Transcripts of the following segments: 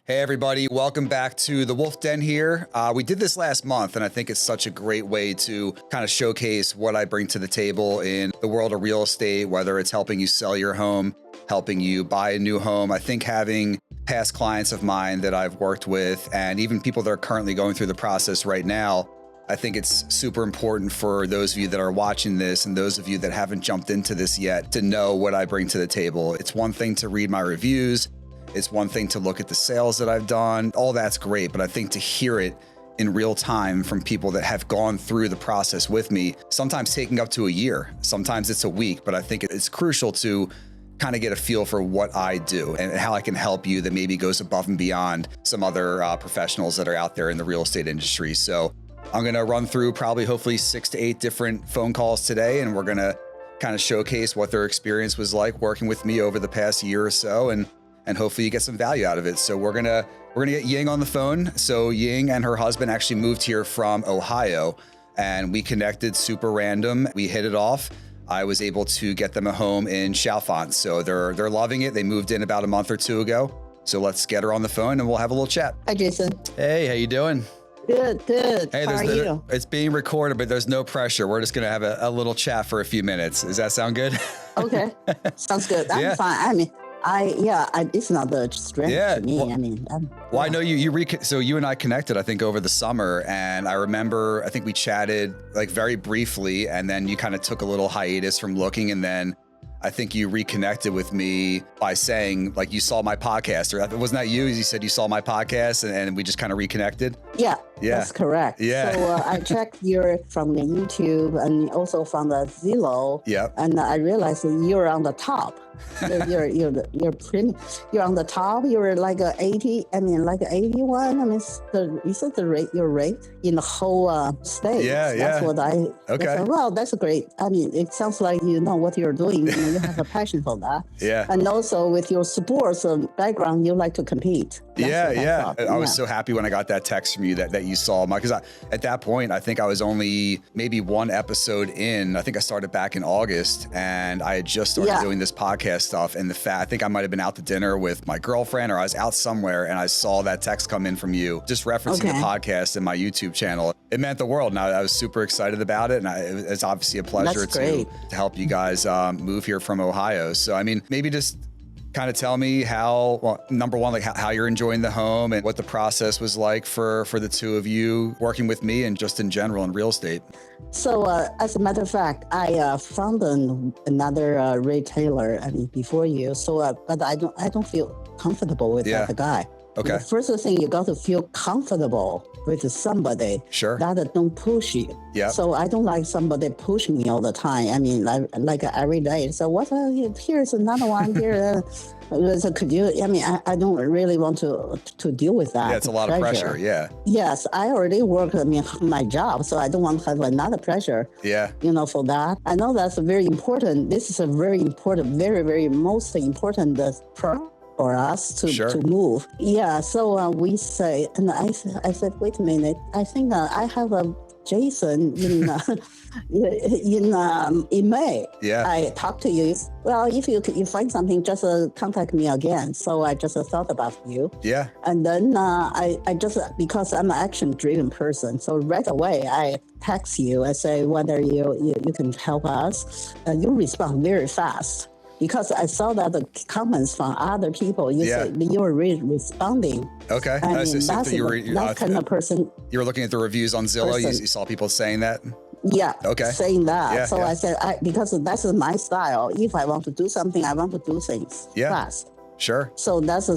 Hey everybody, welcome back to the Wolf Den here. We did this last month and I think it's such a great way to kind of showcase what I bring to the table in the world of real estate, whether it's helping you sell your home, helping you buy a new home. I think having past clients of mine that I've worked with and even people that are currently going through the process right now, I think it's super important for those of you that are watching this and those of you that haven't jumped into this yet to know what I bring to the table. It's one thing to read my reviews. It's one thing to look at the sales that I've done. All that's great, but I think to hear it in real time from people that have gone through the process with me, sometimes taking up to a year, sometimes it's a week, but I think it's crucial to kind of get a feel for what I do and how I can help you that maybe goes above and beyond some other professionals that are out there in the real estate industry. So I'm going to run through probably hopefully 6 to 8 different phone calls today, and we're going to kind of showcase what their experience was like working with me over the past year or so, and hopefully you get some value out of it. So we're gonna get Ying on the phone. So Ying and her husband actually moved here from Ohio, and we connected super random. We hit it off. I was able to get them a home in Chalfont. So they're loving it. They moved in about a month or two ago. So let's get her on the phone and we'll have a little chat. Hi, Jason. Hey, how you doing? Good. Hey, how are you? It's being recorded, but there's no pressure. We're just gonna have a little chat for a few minutes. Does that sound good? Okay, sounds good. I'm fine. I mean, it's not the strength to me. Well, I know so you and I connected, I think, over the summer, and I remember, I think we chatted like very briefly, and then you kind of took a little hiatus from looking, and then I think you reconnected with me by saying like you saw my podcast, or wasn't that you? You said you saw my podcast, and we just kind of reconnected. Yeah, that's correct. Yeah. So I checked from the YouTube and also from the Zillow. Yeah. And I realized that you're on the top. You're on the top. You're like a 80. I mean, like a 81. I mean, is it the rate your rate in the whole state? Yeah. That's what I. Okay. Well, that's great. I mean, it sounds like you know what you're doing. You have a passion for that. Yeah. And also with your sports background, you like to compete. I was so happy when I got that text from you that you saw because at that point, I think I was only maybe one episode in. I think I started back in August, and I had just started doing this podcast stuff. And I think I might have been out to dinner with my girlfriend, or I was out somewhere, and I saw that text come in from you, just referencing the podcast and my YouTube channel. It meant the world, and I was super excited about it. And it's obviously a pleasure to help you guys move here from Ohio. So, I mean, maybe just kind of tell me number one, like how you're enjoying the home and what the process was like for the two of you working with me and just in general in real estate. So as a matter of fact, I found another retailer before you. So, but I don't feel comfortable with that guy. Okay. The first thing, you got to feel comfortable with somebody that don't push you. Yeah. So I don't like somebody pushing me all the time. I mean, like every day. So here's another one here. So could you? I mean, I don't really want to deal with that. Yeah, it's a lot of pressure. Yeah. Yes, I already work. I mean, my job, so I don't want to have another pressure. Yeah. For that. I know that's very important. This is a very important, very, very most important for us to move. Yeah, so we say, and I said, wait a minute, I think I have a Jason in May. Yeah. I talked to you. Well, if you find something, just contact me again. So I just thought about you. Yeah. And then I just, because I'm an action-driven person, so right away I text you. I say whether you can help us. You respond very fast. Because I saw that the comments from other people, you said you were responding. Okay. I mean, that kind of person. You were looking at the reviews on Zillow. You saw people saying that? Yeah. Okay. Saying that. I said, because that's my style. If I want to do something, I want to do things fast. Sure. So that's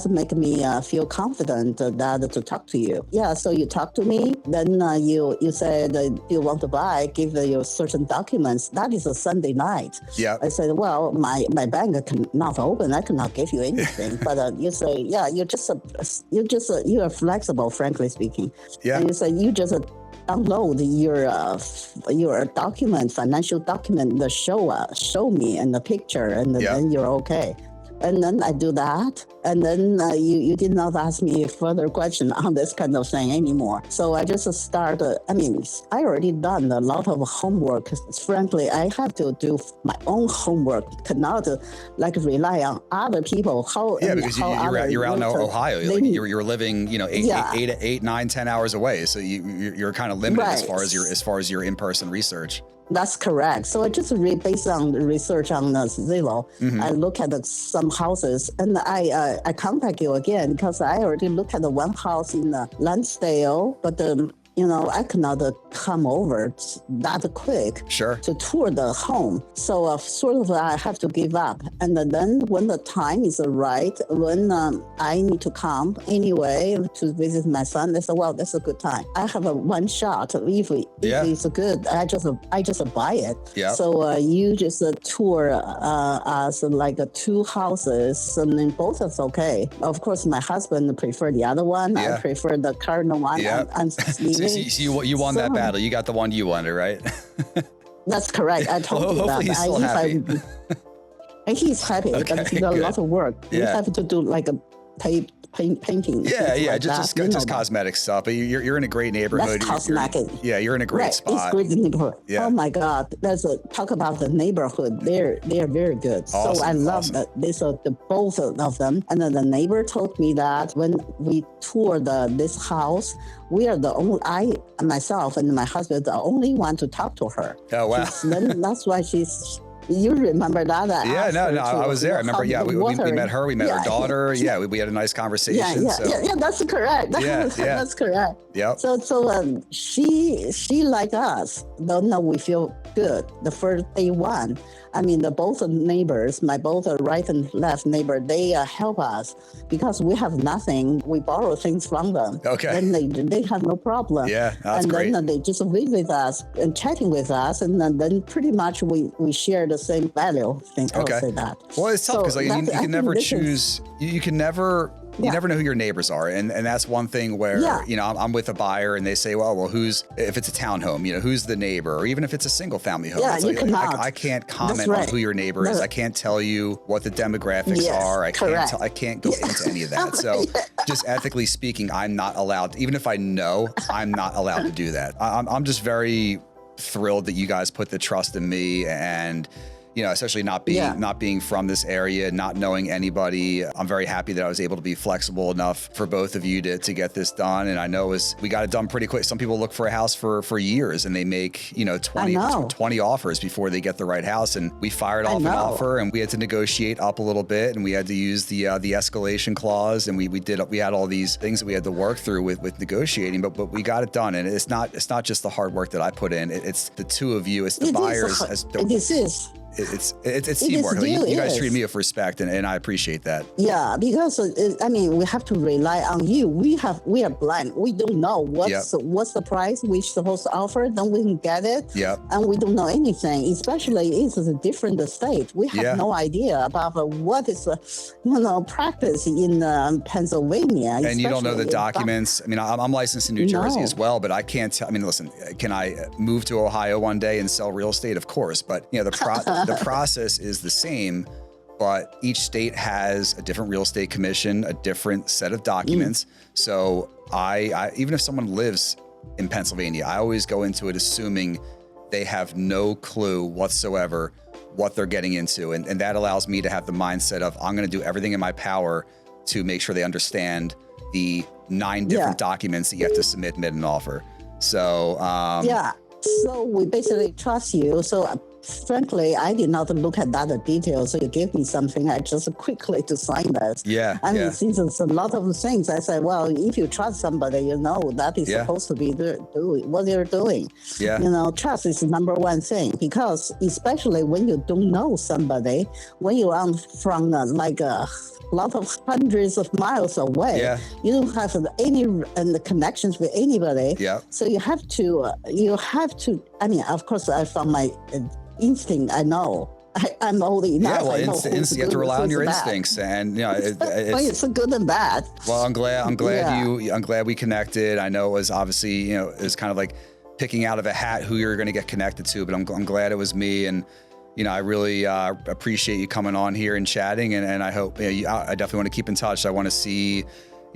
making me feel confident that to talk to you. Yeah. So you talk to me, then you said you want to buy, give you certain documents. That is a Sunday night. Yeah. I said, well, my bank cannot open. I cannot give you anything. But you say, you are flexible, frankly speaking. Yeah. And you say you just download your document, financial document, show me and the picture, and then you're okay. And then I do that. And then you did not ask me further question on this kind of thing anymore. So I just start, I already done a lot of homework. Frankly, I have to do my own homework, cannot rely on other people. Because you're out in Ohio. You're living, 8, 9, 10 hours away. So you're kind of limited as far as your in-person research. That's correct. So I just based on the research on Zillow, I look at some houses, and I contact you again because I already looked at the one house in Lansdale, but I cannot come over that quick to tour the home. So sort of I have to give up. And then when the time is right, when I need to come anyway to visit my son, they say, well, that's a good time. I have a one shot. If it's good, I just buy it. Yeah. So you just tour us two houses, and then both is okay. Of course, my husband prefer the other one. I prefer the current one. I'm So you won that battle. You got the one you wanted, right? That's correct. I told you that. He's still happy. He's happy, but it's a lot of work. You have to do painting. Just cosmetic stuff. But you're in a great neighborhood. That's cosmetic. You're in a great spot. It's great neighborhood. Yeah. Oh my God, talk about the neighborhood. They are very good. Awesome. So I love that. The both of them. And then the neighbor told me that when we toured this house, we are the only, myself and my husband, the only one to talk to her. Oh wow. That's why she's. You remember that? I was there. I remember. Yeah, we met her. We met her daughter. Yeah, we had a nice conversation. Yeah, that's correct. That's correct. Yeah. So she like us. Then we feel good. The first day one. Both neighbors, my both right and left neighbor, they help us because we have nothing. We borrow things from them. Okay. And they have no problem. Yeah, that's great. Then they just live with us and chatting with us, and then pretty much we share the same value. Okay. I'll say that. Well, it's tough because you can never choose. You can never. You never know who your neighbors are. And that's one thing where, I'm with a buyer and they say, well, if it's a townhome, who's the neighbor? Or even if it's a single family home. I can't comment on who your neighbor is. I can't tell you what the demographics are. I can't go into any of that. So just ethically speaking, I'm not allowed, even if I know, I'm not allowed to do that. I'm just very thrilled that you guys put the trust in me, and especially not being from this area, not knowing anybody. I'm very happy that I was able to be flexible enough for both of you to get this done. And I know we got it done pretty quick. Some people look for a house for years and they make, 20 offers before they get the right house. And we fired off an offer and we had to negotiate up a little bit, and we had to use the escalation clause. And we had all these things that we had to work through with negotiating, but we got it done. And it's not just the hard work that I put in. It's the two of you. It's the buyers. It's teamwork. You guys treat me with respect, and I appreciate that. Yeah, because we have to rely on you. We are blind. We don't know what's the price we're supposed to offer. Then we can get it. Yeah. And we don't know anything. Especially it's a different state. We have no idea about what is practice in Pennsylvania. And you don't know the documents. I'm licensed in New Jersey as well, but I can't tell. Listen, can I move to Ohio one day and sell real estate? Of course, but the process is the same, but each state has a different real estate commission, a different set of documents. So I even if someone lives in Pennsylvania, I always go into it assuming they have no clue whatsoever what they're getting into. And that allows me to have the mindset of, I'm going to do everything in my power to make sure they understand the 9 different documents that you have to submit an offer. So, so we basically trust you. So frankly, I did not look at that detail. So you gave me something. I just quickly to sign that. Since it's a lot of things, I said, well, if you trust somebody, that is supposed to be doing what they're doing. Trust is the number one thing, because especially when you don't know somebody, when you are from a lot of hundreds of miles away, you don't have any connections with anybody. So you have to. Of course, from my instinct, I know. I'm old enough. You have to rely on your instincts, and it's good and bad. Well, I'm glad we connected. I know it was obviously, it was kind of like picking out of a hat who you're going to get connected to, but I'm glad it was me. And I really appreciate you coming on here and chatting. And I hope, I definitely want to keep in touch. I want to see,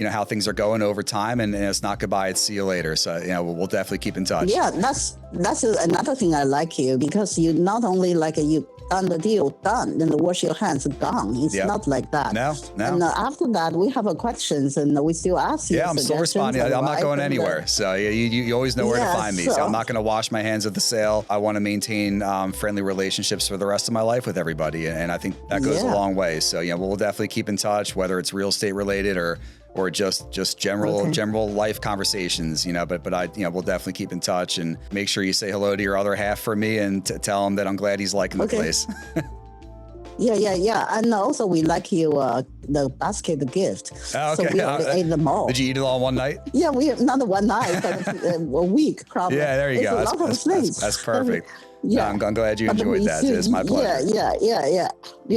how things are going over time, and it's not goodbye, it's see you later. So, we'll definitely keep in touch. Yeah, that's another thing I like you, because you not only like you done the deal, done, then wash your hands, gone. It's not like that. No. And after that, we have questions, and we still ask you. Yeah, I'm still responding. I'm not going anywhere. So you always know where to find me. So I'm not going to wash my hands at the sale. I want to maintain friendly relationships for the rest of my life with everybody, and I think that goes a long way. So we'll definitely keep in touch, whether it's real estate related or just general life conversations, but we'll definitely keep in touch, and make sure you say hello to your other half for me, and tell him that I'm glad he's liking the place. Yeah. And also we like you, the basket gift. Oh, okay. So we ate them all. Did you eat it all in one night? Yeah, not one night, but a week probably. Yeah, there you go. A lot of things. That's perfect. Yeah. No, I'm glad you enjoyed that. It's my pleasure. Yeah.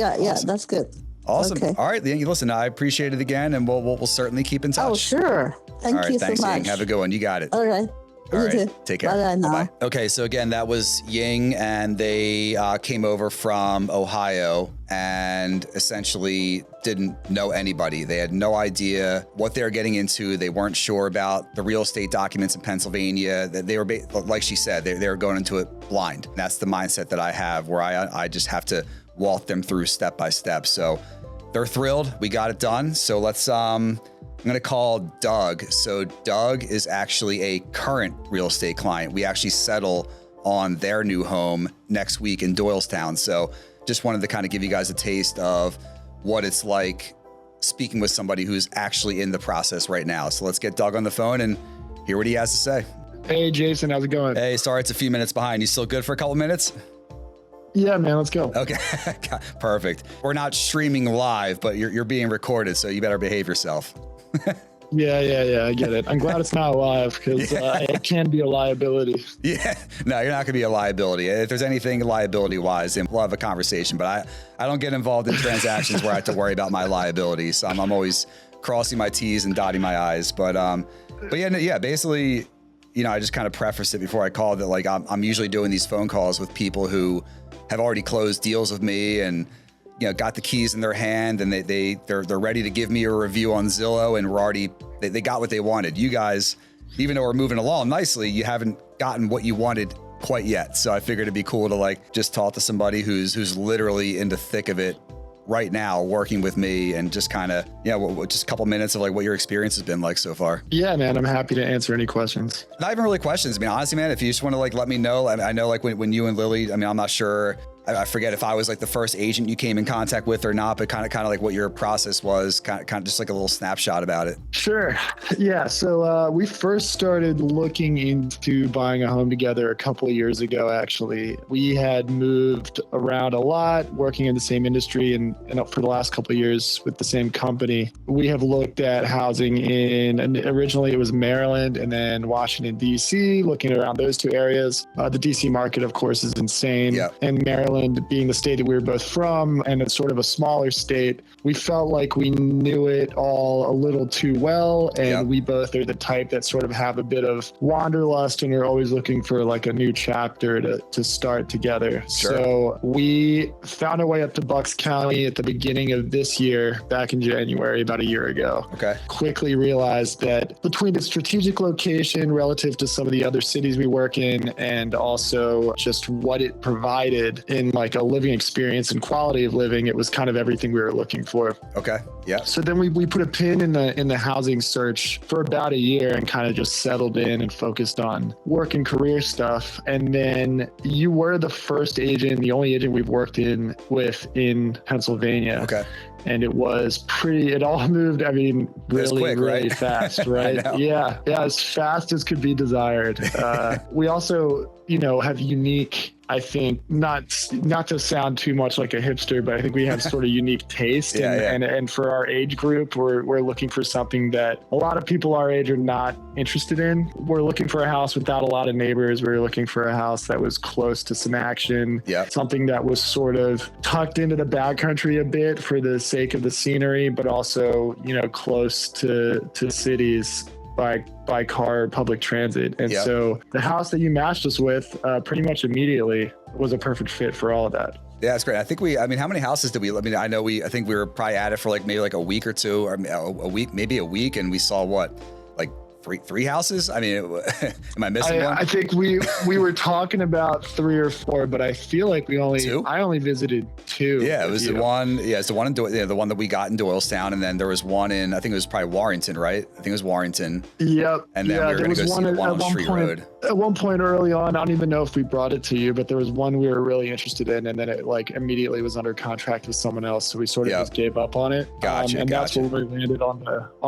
Awesome. That's good. Awesome. Okay. All right, listen, I appreciate it again, and we'll certainly keep in touch. Oh, sure. Thank you so much. Ying. Have a good one. You got it. All right. All right. Take care. Bye now. Bye. Okay, so again, that was Ying, and they came over from Ohio and essentially didn't know anybody. They had no idea what they were getting into. They weren't sure about the real estate documents in Pennsylvania. They were, like she said, they were going into it blind. That's the mindset that I have, where I just have to walk them through step by step. So they're thrilled. We got it done. So let's, I'm going to call Doug. So Doug is actually a current real estate client. We actually settle on their new home next week in Doylestown. So just wanted to kind of give you guys a taste of what it's like speaking with somebody who's actually in the process right now. So let's get Doug on the phone and hear what he has to say. Hey, Jason, how's it going? Hey, sorry, it's a few minutes behind. You still good for a couple minutes? Yeah, man, let's go. Okay, perfect. We're not streaming live, but you're being recorded, so you better behave yourself. Yeah, I get it. I'm glad it's not live, because it can be a liability. Yeah, no, you're not going to be a liability. If there's anything liability-wise, then we'll have a conversation, but I don't get involved in transactions where I have to worry about my liability, so I'm always crossing my T's and dotting my I's. But yeah, basically, I just kind of prefaced it before I called that, like, I'm usually doing these phone calls with people who have already closed deals with me and got the keys in their hand, and they're ready to give me a review on Zillow, and they got what they wanted. You guys, even though we're moving along nicely, you haven't gotten what you wanted quite yet. So I figured it'd be cool to just talk to somebody who's literally in the thick of it right now, working with me, and just kind of just a couple minutes of what your experience has been like so far. Yeah, man, I'm happy to answer any questions. Not even really questions. I mean, honestly, man, if you just want to let me know. I know when you and Lily, I mean, I'm not sure. I forget if I was the first agent you came in contact with or not, but kind of what your process was, kind of just a little snapshot about it. Sure. Yeah. So we first started looking into buying a home together a couple of years ago, actually. We had moved around a lot, working in the same industry, and for the last couple of years with the same company. We have looked at housing and originally it was Maryland and then Washington, D.C., looking around those two areas. The D.C. market, of course, is insane. Yep. And Maryland being the state that we were both from, and it's sort of a smaller state, we felt like we knew it all a little too well. And we both are the type that sort of have a bit of wanderlust and are always looking for a new chapter to start together. Sure. So we found our way up to Bucks County at the beginning of this year, back in January, about a year ago. Okay. Quickly realized that between the strategic location relative to some of the other cities we work in, and also just what it provided in a living experience and quality of living, it was kind of everything we were looking for. Okay. Yeah. So then we put a pin in the housing search for about a year and kind of just settled in and focused on work and career stuff. And then you were the first agent, the only agent we've worked with in Pennsylvania. Okay. And it all moved, really, quick, really right? fast, right? Yeah, as fast as could be desired. We also, have unique, I think, not to sound too much like a hipster, but I think we have sort of unique taste. And for our age group, we're looking for something that a lot of people our age are not interested in. We're looking for a house without a lot of neighbors. We're looking for a house that was close to some action. Yeah. Something that was sort of tucked into the backcountry a bit for the sake of the scenery, but also, close to cities by car or public transit. And so the house that you matched us with pretty much immediately was a perfect fit for all of that. Yeah, that's great. I mean, how many houses did we, I think we were probably at it for maybe a week or two, or maybe a week. And we saw what, like three houses? I mean, am I missing one? I think we were talking about 3 or 4, but I feel like I only visited 2. Yeah, it was the one. Yeah, it's the one in the one that we got in Doylestown, and then there was one in, I think it was probably Warrington, right? I think it was Warrington. Yep. And then we were going to go see the one on Street Road. At one point early on, I don't even know if we brought it to you, but there was one we were really interested in, and then it immediately was under contract with someone else, so we sort of just gave up on it. Gotcha. That's where we landed on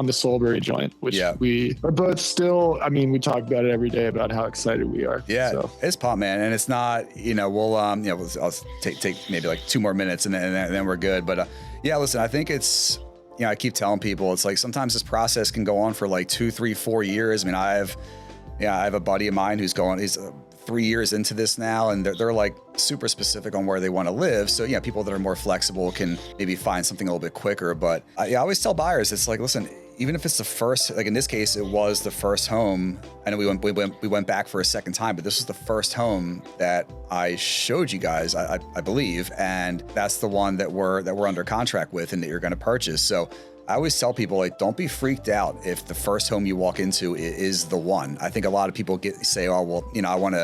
the Soulbury joint, which we are both still. I mean, we talk about it every day about how excited we are. Yeah, so. It's pop, man, and it's not. I'll take maybe 2 more minutes, and then we're good. But listen, I think it's. I keep telling people it's sometimes this process can go on for 2, 3, 4 years. I mean, I have a buddy of mine he's 3 years into this now, and they're super specific on where they want to live. So people that are more flexible can maybe find something a little bit quicker. But I always tell buyers, it's listen, even if it's the first, in this case, it was the first home. I know we went back for a second time, but this was the first home that I showed you guys, I believe, and that's the one that we're under contract with and that you're going to purchase. So I always tell people, don't be freaked out if the first home you walk into is the one. I think a lot of people say, oh, well, I want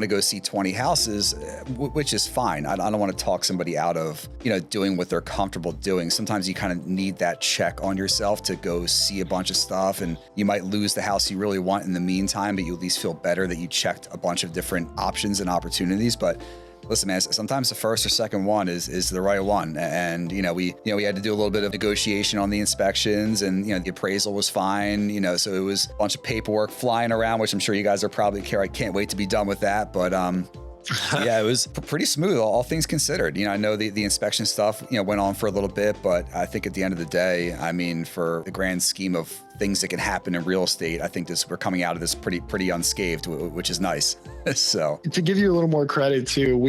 to go see 20 houses, which is fine. I don't want to talk somebody out of, doing what they're comfortable doing. Sometimes you kind of need that check on yourself to go see a bunch of stuff, and you might lose the house you really want in the meantime, but you at least feel better that you checked a bunch of different options and opportunities. But listen, man, sometimes the first or second one is the right one. And, we had to do a little bit of negotiation on the inspections, and, the appraisal was fine, so it was a bunch of paperwork flying around, which I'm sure you guys are probably I can't wait to be done with that. But, it was pretty smooth, all things considered. I know the inspection stuff, went on for a little bit, but I think at the end of the day, I mean, for the grand scheme of things that can happen in real estate, I think we're coming out of this pretty unscathed, which is nice. So to give you a little more credit too,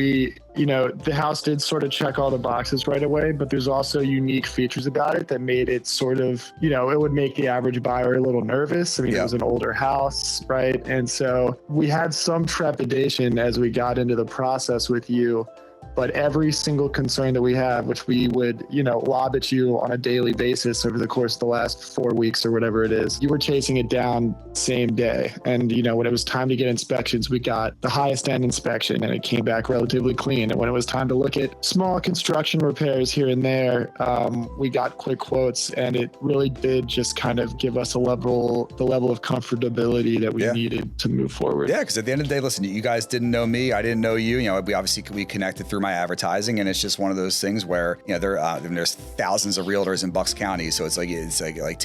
the house did sort of check all the boxes right away, but there's also unique features about it that made it sort of, it would make the average buyer a little nervous. I mean, It was an older house, right? And so we had some trepidation as we got into the process with you. But every single concern that we have, which we would, lob at you on a daily basis over the course of the last 4 weeks or whatever it is, you were chasing it down same day. And, when it was time to get inspections, we got the highest end inspection and it came back relatively clean. And when it was time to look at small construction repairs here and there, we got quick quotes, and it really did just kind of give us the level of comfortability that we needed to move forward. Yeah, because at the end of the day, listen, you guys didn't know me. I didn't know you. We connected through my advertising, and it's just one of those things where there's thousands of realtors in Bucks County, so it's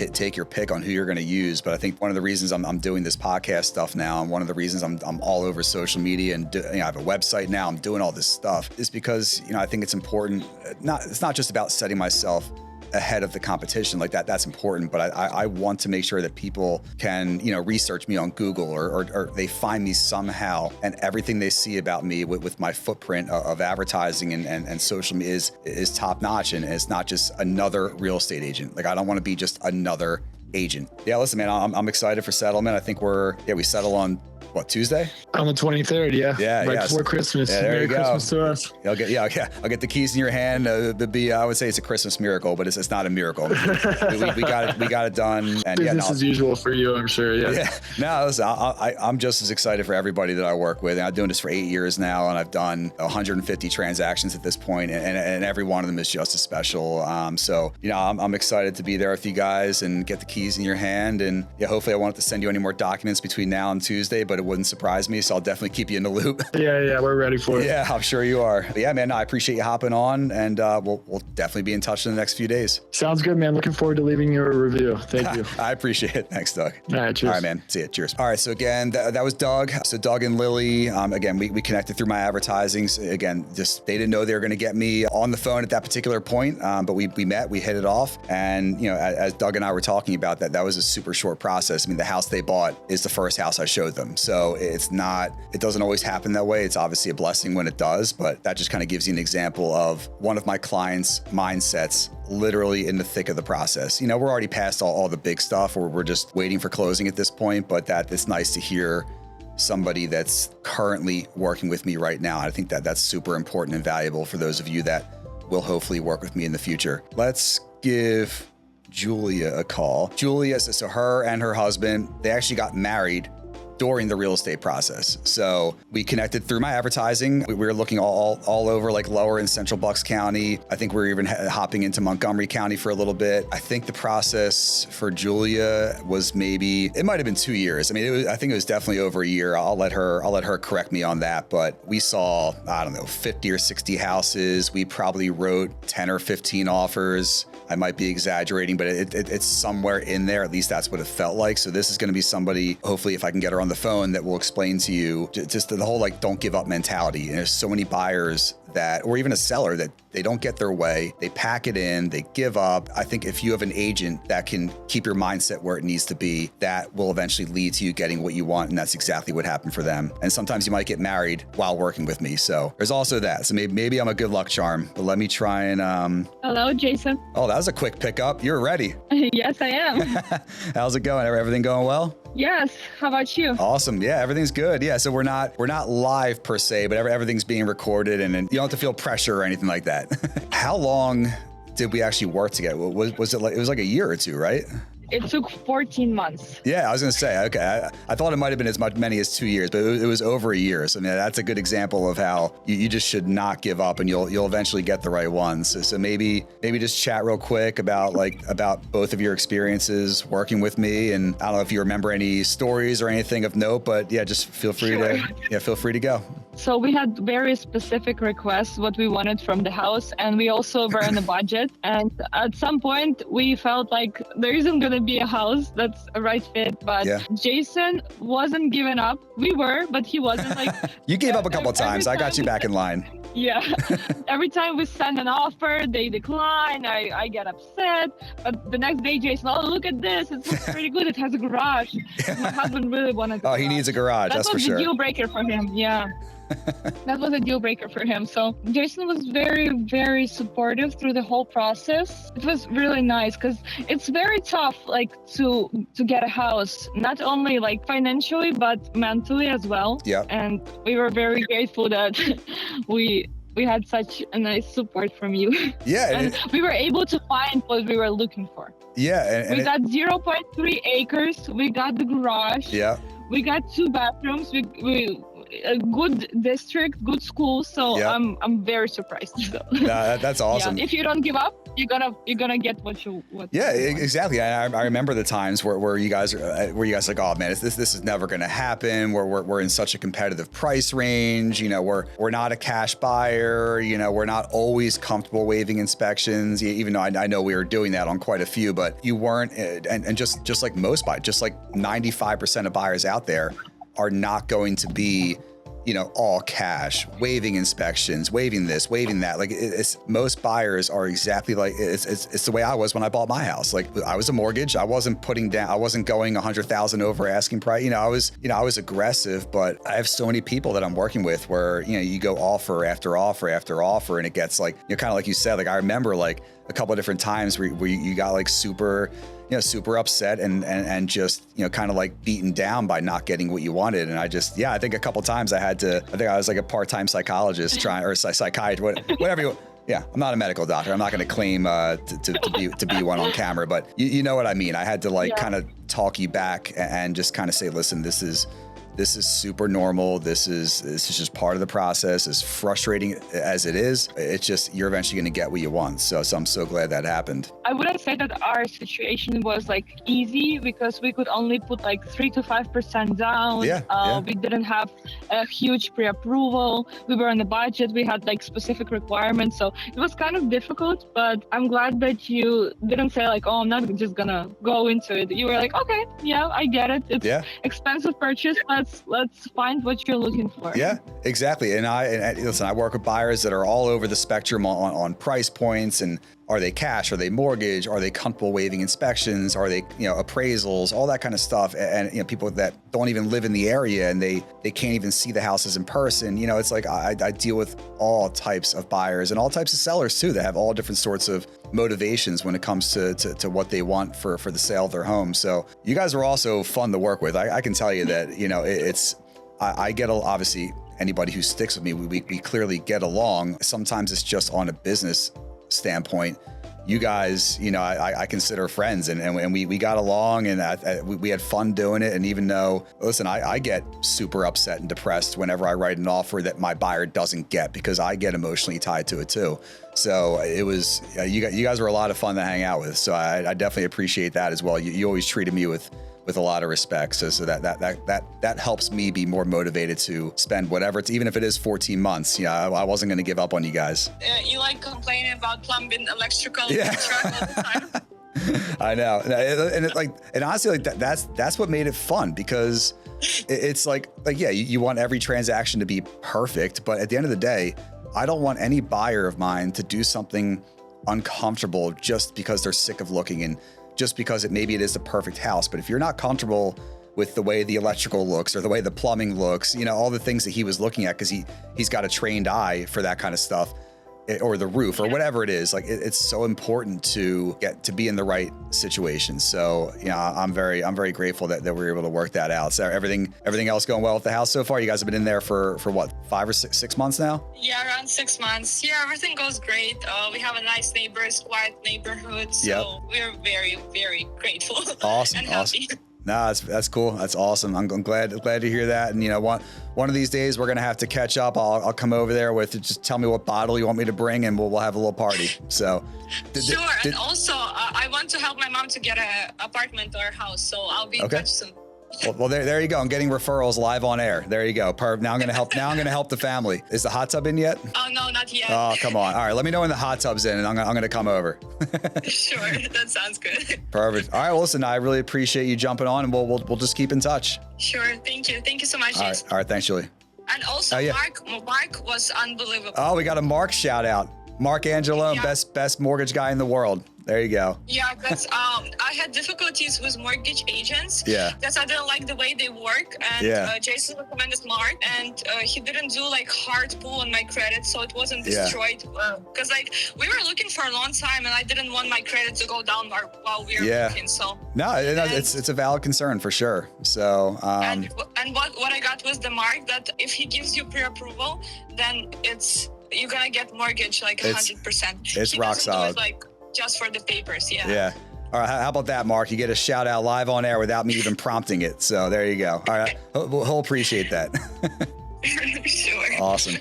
take your pick on who you're going to use. But I think one of the reasons I'm doing this podcast stuff now, and one of the reasons I'm all over social media, and I have a website now, I'm doing all this stuff, is because I think it's important. It's not just about setting myself ahead of the competition that's important, but I want to make sure that people can research me on Google or they find me somehow, and everything they see about me with my footprint of advertising and social media is top notch, and it's not just another real estate agent. I don't want to be just another agent. Yeah, listen, man, I'm excited for settlement. I think we settle on what, Tuesday? On the 23rd, yeah. Right before Christmas. Yeah, Merry Christmas to us. I'll get the keys in your hand. I would say it's a Christmas miracle, but it's not a miracle. we got it done. And business as usual for you, I'm sure. Yeah. No, listen, I'm just as excited for everybody that I work with. And I'm doing this for 8 years now, and I've done 150 transactions at this point, and every one of them is just as special. So I'm excited to be there with you guys and get the keys in your hand. And hopefully I won't have to send you any more documents between now and Tuesday, but it wouldn't surprise me, so I'll definitely keep you in the loop. Yeah, we're ready for it. Yeah, I'm sure you are. But yeah, man, I appreciate you hopping on, and we'll definitely be in touch in the next few days. Sounds good, man. Looking forward to leaving you a review. Thank you. I appreciate it. Thanks, Doug. All right, cheers. All right, man. See you. Cheers. All right, so again, that was Doug. So Doug and Lily, again, we connected through my advertising. So again, just they didn't know they were going to get me on the phone at that particular point, but we met, we hit it off, and as Doug and I were talking about that was a super short process. I mean, the house they bought is the first house I showed them, so it doesn't always happen that way. It's obviously a blessing when it does, but that just kind of gives you an example of one of my clients' mindsets literally in the thick of the process. We're already past all the big stuff, or we're just waiting for closing at this point, but it's nice to hear somebody that's currently working with me right now. I think that that's super important and valuable for those of you that will hopefully work with me in the future. Let's give Julia a call. Julia, so her and her husband, they actually got married during the real estate process. So we connected through my advertising. We were looking all over, like lower in central Bucks County. I think we were even hopping into Montgomery County for a little bit. I think the process for Julia was it might have been 2 years. I mean, I think it was definitely over a year. I'll let her correct me on that. But we saw, I don't know, 50 or 60 houses. We probably wrote 10 or 15 offers. I might be exaggerating, but it's somewhere in there. At least that's what it felt like. So this is going to be somebody, hopefully, if I can get her on the phone, that will explain to you just the whole like don't give up mentality. And there's so many buyers that, or even a seller, that they don't get their way, they pack it in, they give up. I think if you have an agent that can keep your mindset where it needs to be, that will eventually lead to you getting what you want. And that's exactly what happened for them. And sometimes you might get married while working with me. So there's also that. So maybe I'm a good luck charm, but let me try and, Hello, Jason. Oh, that was a quick pickup. You're ready. Yes, I am. How's it going? Everything going well? Yes. How about you? Awesome. Yeah, everything's good. Yeah, so we're not live per se, but everything's being recorded, and you don't have to feel pressure or anything like that. How long did we actually work together? Was it like a year or two, right? It took 14 months. Yeah, I was going to say, okay. I thought it might have been many as 2 years, but it was over a year. So I mean, that's a good example of how you just should not give up, and you'll eventually get the right ones. So maybe just chat real quick about both of your experiences working with me. And I don't know if you remember any stories or anything of note, but yeah, just feel free to go. So we had very specific requests what we wanted from the house, and we also were on a budget. And at some point we felt like there isn't going to be a house that's a right fit, but yeah. Jason wasn't giving up. We were, but he wasn't. Like you gave up a couple of times. I got you back in line. Yeah. Every time we send an offer, they decline. I get upset. But the next day, Jason, oh, look at this. It looks pretty good. It has a garage. My husband really wanted a garage. He needs a garage. That's for sure. That was a deal breaker for him. Yeah. That was a deal breaker for him. So Jason was very, very supportive through the whole process. It was really nice because it's very tough, like to get a house, not only like financially, but mentally as well. Yeah. And we were very grateful that we had such a nice support from you. Yeah. And we were able to find what we were looking for. Yeah. We got 0.3 acres. We got the garage. Yeah. We got 2 bathrooms. We a good district, good school. So yeah. I'm very surprised. So. That's awesome. Yeah, if you don't give up, you're gonna get what you want. Yeah, exactly. I remember the times where you guys are like, oh man, this is never gonna happen. We're in such a competitive price range. You know, we're not a cash buyer. You know, we're not always comfortable waiving inspections. Even though I know we were doing that on quite a few, but you weren't. And just like most buyers, just like 95% of buyers out there are not going to be, you know, all cash, waiving inspections, waiving this, waiving that. Like it's most buyers are exactly like it's the way I was when I bought my house. Like I was a mortgage. I wasn't going 100,000 over asking price. I was aggressive, but I have so many people that I'm working with where, you go offer after offer after offer, and it gets like, kind of like you said, like I remember like a couple of different times where you got like super upset and just, kind of like beaten down by not getting what you wanted. And I think a couple of times I was like a part-time psychologist or psychiatrist, whatever yeah, I'm not a medical doctor. I'm not going to claim to be one on camera, but you know what I mean? I had to kind of talk you back and just kind of say, listen, this is super normal. This is just part of the process. As frustrating as it is, it's just, you're eventually going to get what you want. So I'm so glad that happened. I wouldn't say that our situation was like easy because we could only put like 3 to 5% down. Yeah. We didn't have a huge pre-approval. We were on the budget. We had like specific requirements. So it was kind of difficult, but I'm glad that you didn't say like, oh, I'm not just going to go into it. You were like, okay, yeah, I get it. It's expensive purchase. Let's find what you're looking for. Yeah, exactly. And listen, I work with buyers that are all over the spectrum on price points, and are they cash? Are they mortgage? Are they comfortable waiving inspections? Are they, appraisals, all that kind of stuff? And, people that don't even live in the area and they can't even see the houses in person. It's like I deal with all types of buyers and all types of sellers too, that have all different sorts of motivations when it comes to what they want for the sale of their home. So you guys are also fun to work with. I can tell you that, I get obviously anybody who sticks with me, we clearly get along. Sometimes it's just on a business standpoint. You guys, you know, I consider friends, and we got along, and we had fun doing it. And even though, listen, I get super upset and depressed whenever I write an offer that my buyer doesn't get, because I get emotionally tied to it too. So it was, you guys were a lot of fun to hang out with. So I definitely appreciate that as well. You always treated me with a lot of respect. So that helps me be more motivated to spend whatever it's, even if it is 14 months. You know, I wasn't going to give up on you guys. You like complaining about plumbing, electrical, Yeah. truck all the time. I know. And honestly, like that's what made it fun, because it's like, yeah, you want every transaction to be perfect, but at the end of the day, I don't want any buyer of mine to do something uncomfortable just because they're sick of looking, and just because maybe it is the perfect house. But if you're not comfortable with the way the electrical looks or the way the plumbing looks, you know, all the things that he was looking at, because he's got a trained eye for that kind of stuff, or the roof or whatever it is, like it's so important to get to be in the right situation. So, you know, I'm very grateful that we were able to work that out. So everything else going well with the house so far? You guys have been in there for what, 5 or 6 months now? Yeah, around 6 months. Yeah, everything goes great. We have a nice neighbors, quiet neighborhood. So we're very, very grateful. Awesome. And happy. No, that's cool. That's awesome. I'm glad to hear that. And you know, one of these days we're gonna have to catch up. I'll come over there with, just tell me what bottle you want me to bring, and we'll have a little party. So Sure. And also, I want to help my mom to get an apartment or a house. So I'll be in touch soon. Well, there you go. I'm getting referrals live on air. There you go. Now I'm gonna help the family. Is the hot tub in yet? Oh no, not yet. Oh, come on. All right, let me know when the hot tub's in, and I'm gonna come over. Sure, that sounds good. Perfect. All right. Well, listen, I really appreciate you jumping on, and we'll just keep in touch. Sure. Thank you so much. All right. Thanks, Julie. And also, Mark was unbelievable. Oh, we got a Mark shout out. Mark Angelo, best mortgage guy in the world. There you go. Yeah, because I had difficulties with mortgage agents. Yeah. Because I didn't like the way they work. And Jason recommended Mark, and he didn't do like hard pull on my credit, so it wasn't destroyed. Because like we were looking for a long time, and I didn't want my credit to go down while we were looking. So it's a valid concern for sure. So and what I got was the Mark that if he gives you pre-approval, then you're gonna get mortgage like 100%. It's rock solid. Just for the papers, Yeah. All right. How about that, Mark? You get a shout out live on air without me even prompting it. So there you go. All right. He'll appreciate that. Sure. Awesome.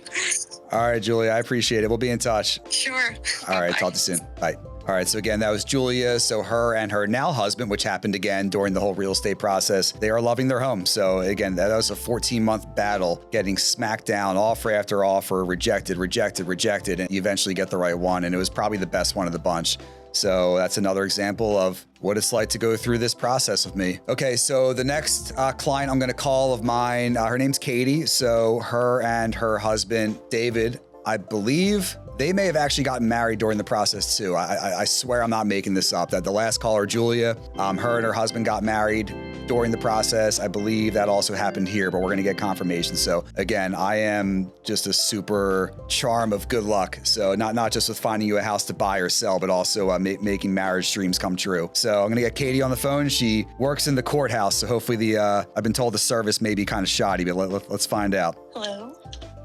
All right, Julia, I appreciate it. We'll be in touch. Sure. All right. Talk to you soon. Bye. All right. So again, that was Julia. So her and her now husband, which happened again during the whole real estate process, they are loving their home. So again, that was a 14-month battle, getting smacked down, offer after offer, rejected, and you eventually get the right one. And it was probably the best one of the bunch. So that's another example of what it's like to go through this process with me. Okay, so the next client I'm going to call of mine, her name's Katie. So her and her husband, David, I believe they may have actually gotten married during the process too. I swear I'm not making this up. That the last caller, Julia, her and her husband got married during the process. I believe that also happened here, but we're going to get confirmation. So again, I am just a super charm of good luck. So not just with finding you a house to buy or sell, but also making marriage dreams come true. So I'm going to get Katie on the phone. She works in the courthouse. So hopefully I've been told the service may be kind of shoddy, but let's find out. Hello.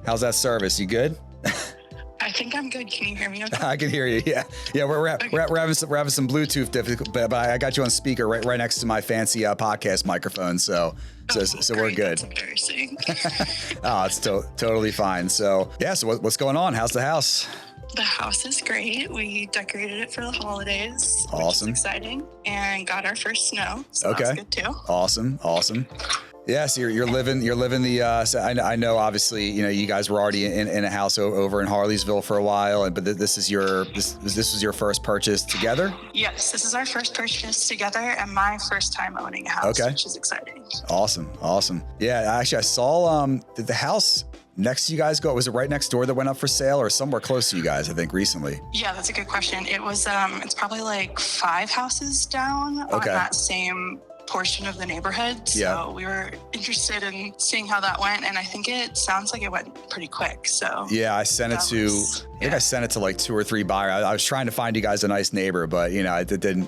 How's that service? You good? I think I'm good. Can you hear me okay? I can hear you. Yeah. We're having some Bluetooth difficulty, but I got you on speaker right next to my fancy podcast microphone. So we're good. That's embarrassing. Oh, it's totally fine. So yeah. So what's going on? How's the house? The house is great. We decorated it for the holidays. Awesome. Which is exciting, and got our first snow. So that's good too. Awesome. Yeah, so you're living the. So I know obviously you guys were already in a house over in Harleysville for a while, but this was your first purchase together. Yes, this is our first purchase together, and my first time owning a house, which is exciting. Awesome. Yeah, actually I saw did the house next to you guys was it right next door that went up for sale, or somewhere close to you guys? I think recently. Yeah, that's a good question. It was it's probably like 5 houses down on that same portion of the neighborhood. So we were interested in seeing how that went. And I think it sounds like it went pretty quick. So yeah, I sent it to, I think I sent it to like 2 or 3 buyers. I was trying to find you guys a nice neighbor, but you know, it didn't,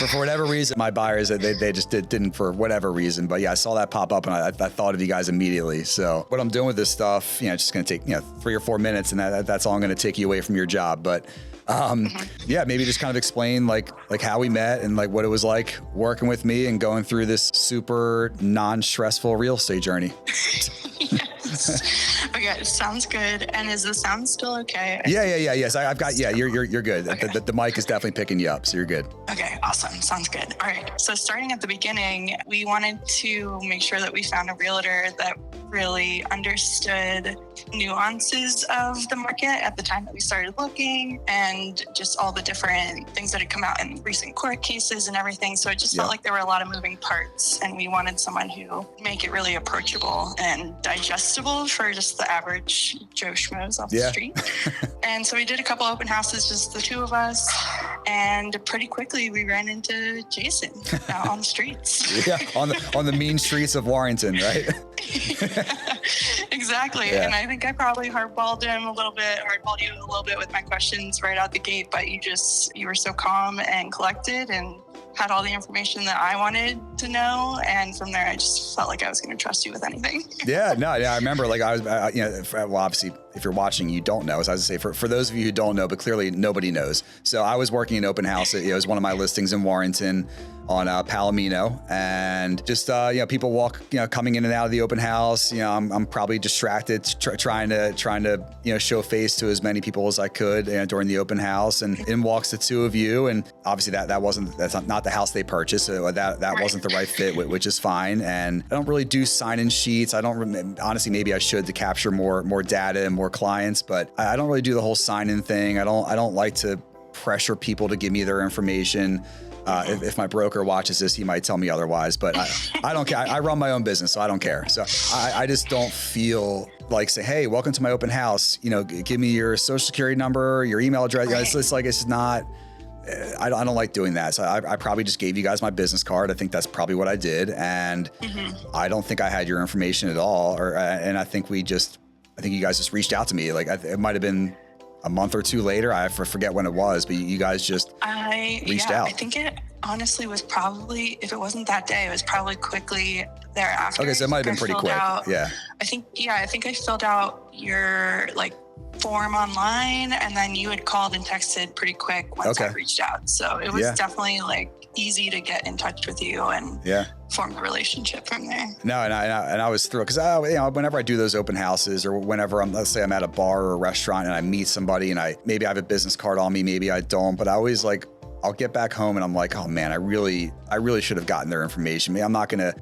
for whatever reason, my buyers, they just didn't for whatever reason. But yeah, I saw that pop up and I thought of you guys immediately. So what I'm doing with this stuff, you know, it's just going to take, 3 or 4 minutes, and that's all I'm going to take you away from your job. But yeah, maybe just kind of explain like how we met and like what it was like working with me and going through this super non-stressful real estate journey. Yes. Okay, sounds good. And is the sound still okay? Yes, I've got, you're good. Okay. The mic is definitely picking you up, so you're good. Okay, awesome. Sounds good. All right. So starting at the beginning, we wanted to make sure that we found a realtor that really understood nuances of the market at the time that we started looking, and just all the different things that had come out in recent court cases and everything. So it just felt like there were a lot of moving parts, and we wanted someone who make it really approachable and digestible for just the average Joe Schmoes off the street. And so we did a couple open houses, just the 2 of us, and pretty quickly we ran into Jason out on the streets. Yeah, on the mean streets of Warrington, right? Exactly. Yeah. And I think I probably hardballed you a little bit with my questions right out the gate, but you were so calm and collected and had all the information that I wanted to know. And from there, I just felt like I was going to trust you with anything. I remember like I was, well, obviously if you're watching, you don't know. So I was going to say, for those of you who don't know, but clearly nobody knows. So I was working an open house. It was one of my listings in Warrington on Palomino, and just people coming in and out of the open house. I'm probably distracted, trying to show face to as many people as I could during the open house. And in walks the 2 of you, and obviously that's not the house they purchased. So that wasn't the right fit, which is fine. And I don't really do sign-in sheets. I don't honestly. Maybe I should to capture more data and more clients, but I don't really do the whole sign-in thing. I don't like to pressure people to give me their information. If my broker watches this, he might tell me otherwise, but I don't care. I run my own business, so I don't care. So I just don't feel like say, hey, welcome to my open house. Give me your social security number, your email address. Right. It's not. I don't like doing that. So I probably just gave you guys my business card. I think that's probably what I did, and I don't think I had your information at all. And I think you guys just reached out to me. Like it might have been a month or 2 later. I forget when it was, but you guys just reached out. I think it honestly was probably, if it wasn't that day, it was probably quickly thereafter. Okay, so it might have been pretty quick. I think I filled out your form online, and then you had called and texted pretty quick once I reached out. So it was definitely easy to get in touch with you and form the relationship from there. No, and I was thrilled because whenever I do those open houses, or whenever let's say I'm at a bar or a restaurant and I meet somebody and maybe I have a business card on me, maybe I don't, but I always I'll get back home and I'm like, oh man, I really should have gotten their information. I'm not gonna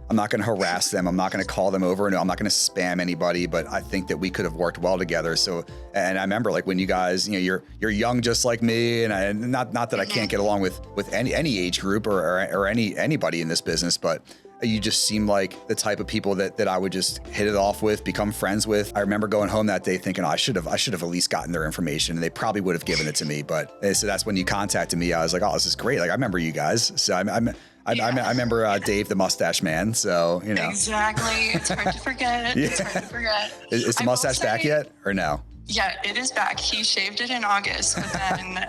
harass them. I'm not gonna call them over. No, I'm not gonna spam anybody. But I think that we could have worked well together. So, and I remember when you guys, you're young just like me, and not that I can't get along with any age group or anybody in this business, but you just seem like the type of people that I would just hit it off with, become friends with. I remember going home that day thinking, I should have at least gotten their information, and they probably would have given it to me. But so that's when you contacted me. I was like, oh, this is great. I remember you guys. So I remember Dave, the mustache man. So, Exactly. It's hard to forget. It's hard to forget. Is the mustache back yet or no? Yeah, it is back. He shaved it in August, but then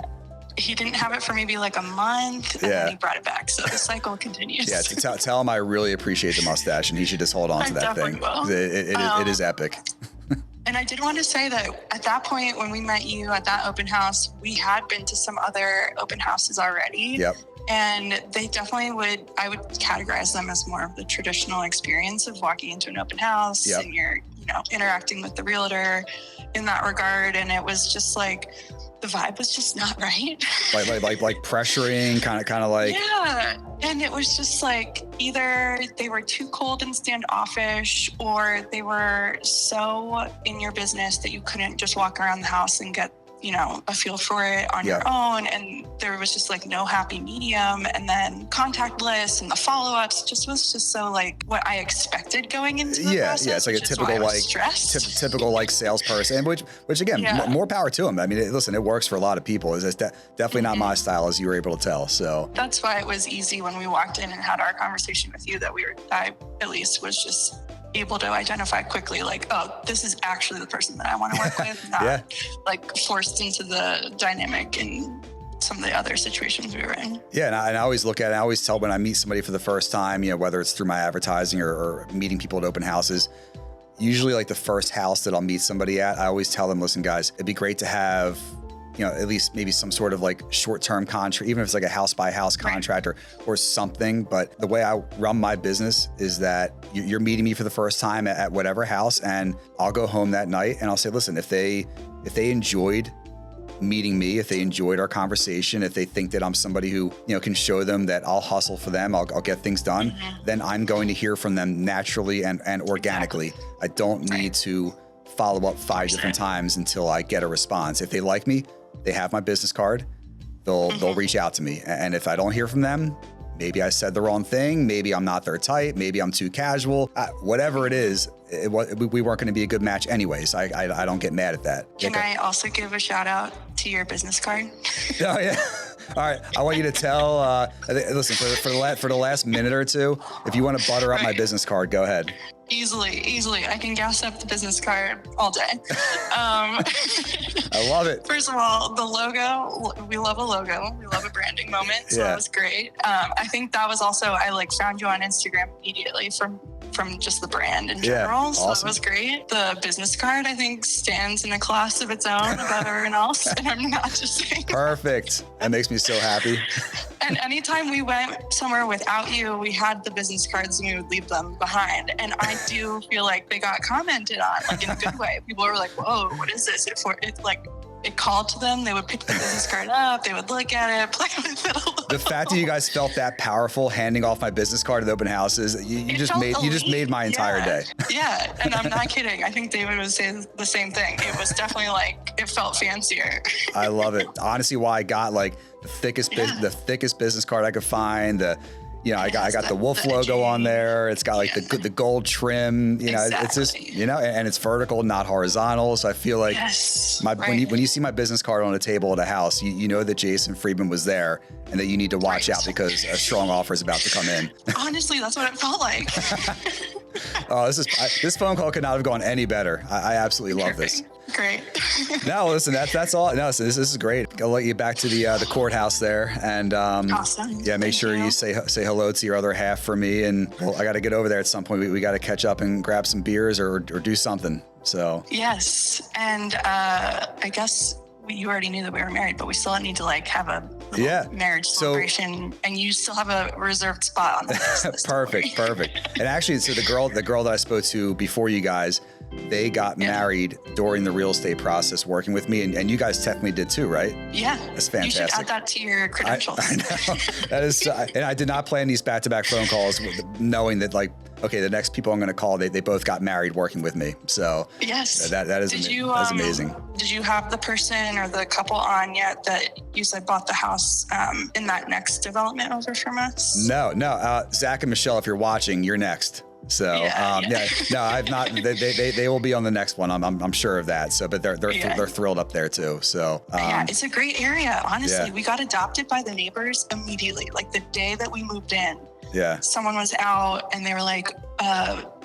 he didn't have it for maybe a month, and then he brought it back. So the cycle continues. Yeah, tell him I really appreciate the mustache, and he should just hold on to that thing. It is epic. And I did want to say that at that point, when we met you at that open house, we had been to some other open houses already. Yep. And they definitely I would categorize them as more of the traditional experience of walking into an open house and you're, interacting with the realtor in that regard. And it was just the vibe was just not right. like pressuring, kind of Yeah. And it was just either they were too cold and standoffish, or they were so in your business that you couldn't just walk around the house and get a feel for it on your own. And there was just like no happy medium. And then contact lists and the follow-ups was just so like what I expected going into the process. Yeah, it's like a typical like typical like salesperson, which again, more power to them. I mean, listen, it works for a lot of people. It's definitely not my style, as you were able to tell. So that's why it was easy when we walked in and had our conversation with you that I at least was just able to identify quickly, like, oh, this is actually the person that I want to work with, not like forced into the dynamic in some of the other situations we were in. Yeah, and I always look at it, I always tell when I meet somebody for the first time, whether it's through my advertising or meeting people at open houses, usually like the first house that I'll meet somebody at, I always tell them, listen, guys, it'd be great to have at least maybe some sort of like short-term contract, even if it's like a house by house contract or something. But the way I run my business is that you're meeting me for the first time at whatever house, and I'll go home that night and I'll say, listen, if they enjoyed meeting me, if they enjoyed our conversation, if they think that I'm somebody who, can show them that I'll hustle for them, I'll get things done, then I'm going to hear from them naturally and organically. I don't need to follow up 5 different times until I get a response. If they like me, they have my business card, they'll reach out to me. And if I don't hear from them, maybe I said the wrong thing, maybe I'm not their type, maybe I'm too casual, whatever it is, we weren't going to be a good match anyways. I don't get mad at that. Can I also give a shout out to your business card? Oh yeah. All right. I want you to tell, listen, for the last minute or two, if you want to butter up my business card, go ahead. Easily. I can gas up the business card all day. I love it. First of all, the logo, we love a logo. We love a branding moment. So that was great. I think that was also, I like found you on Instagram immediately from just the brand in general. So that was great. The business card, I think, stands in a class of its own above everyone else. And I'm not just saying Perfect. That makes me so happy. And anytime we went somewhere without you, we had the business cards and we would leave them behind. And I do feel like they got commented on, like in a good way. People were like, whoa, what is this? It called to them. They would pick the business card up. They would look at it, play with it a little. The fact that you guys felt that powerful handing off my business card at open houses, you just made my entire day. Yeah, and I'm not kidding. I think David would say the same thing. It was definitely like, it felt fancier. I love it. Honestly, why I got like the thickest business card I could find. I got the wolf logo on there. It's got like the gold trim. It's just and it's vertical, not horizontal. So I feel like when you see my business card on a table at a house, you know that Jason Freedman was there, and that you need to watch out because a strong offer is about to come in. Honestly, that's what it felt like. Oh, this phone call could not have gone any better. I absolutely love this. Great. No, listen, that's all. No, so this is great. I'll let you back to the courthouse there, and awesome. Yeah, make sure you say hello to your other half for me, and I got to get over there at some point. We got to catch up and grab some beers or do something. So yes, and I guess you already knew that we were married, but we still need to like have a marriage celebration, and you still have a reserved spot on the list. Perfect. And actually, so the girl that I spoke to before you guys, they got married during the real estate process working with me, and you guys technically did too, right? Yeah. That's fantastic. You should add that to your credentials. I know. That is, and I did not plan these back-to-back phone calls knowing that like, okay, the next people I'm going to call, they both got married working with me. So yes, that is that's amazing. Did you have the person or the couple on yet that you said bought the house in that next development over from us? No. Zach and Michelle, if you're watching, you're next. So no, I've not. They will be on the next one. I'm sure of that. So, but they're thrilled up there too. So it's a great area. Honestly, we got adopted by the neighbors immediately. Like the day that we moved in. Yeah. Someone was out and they were like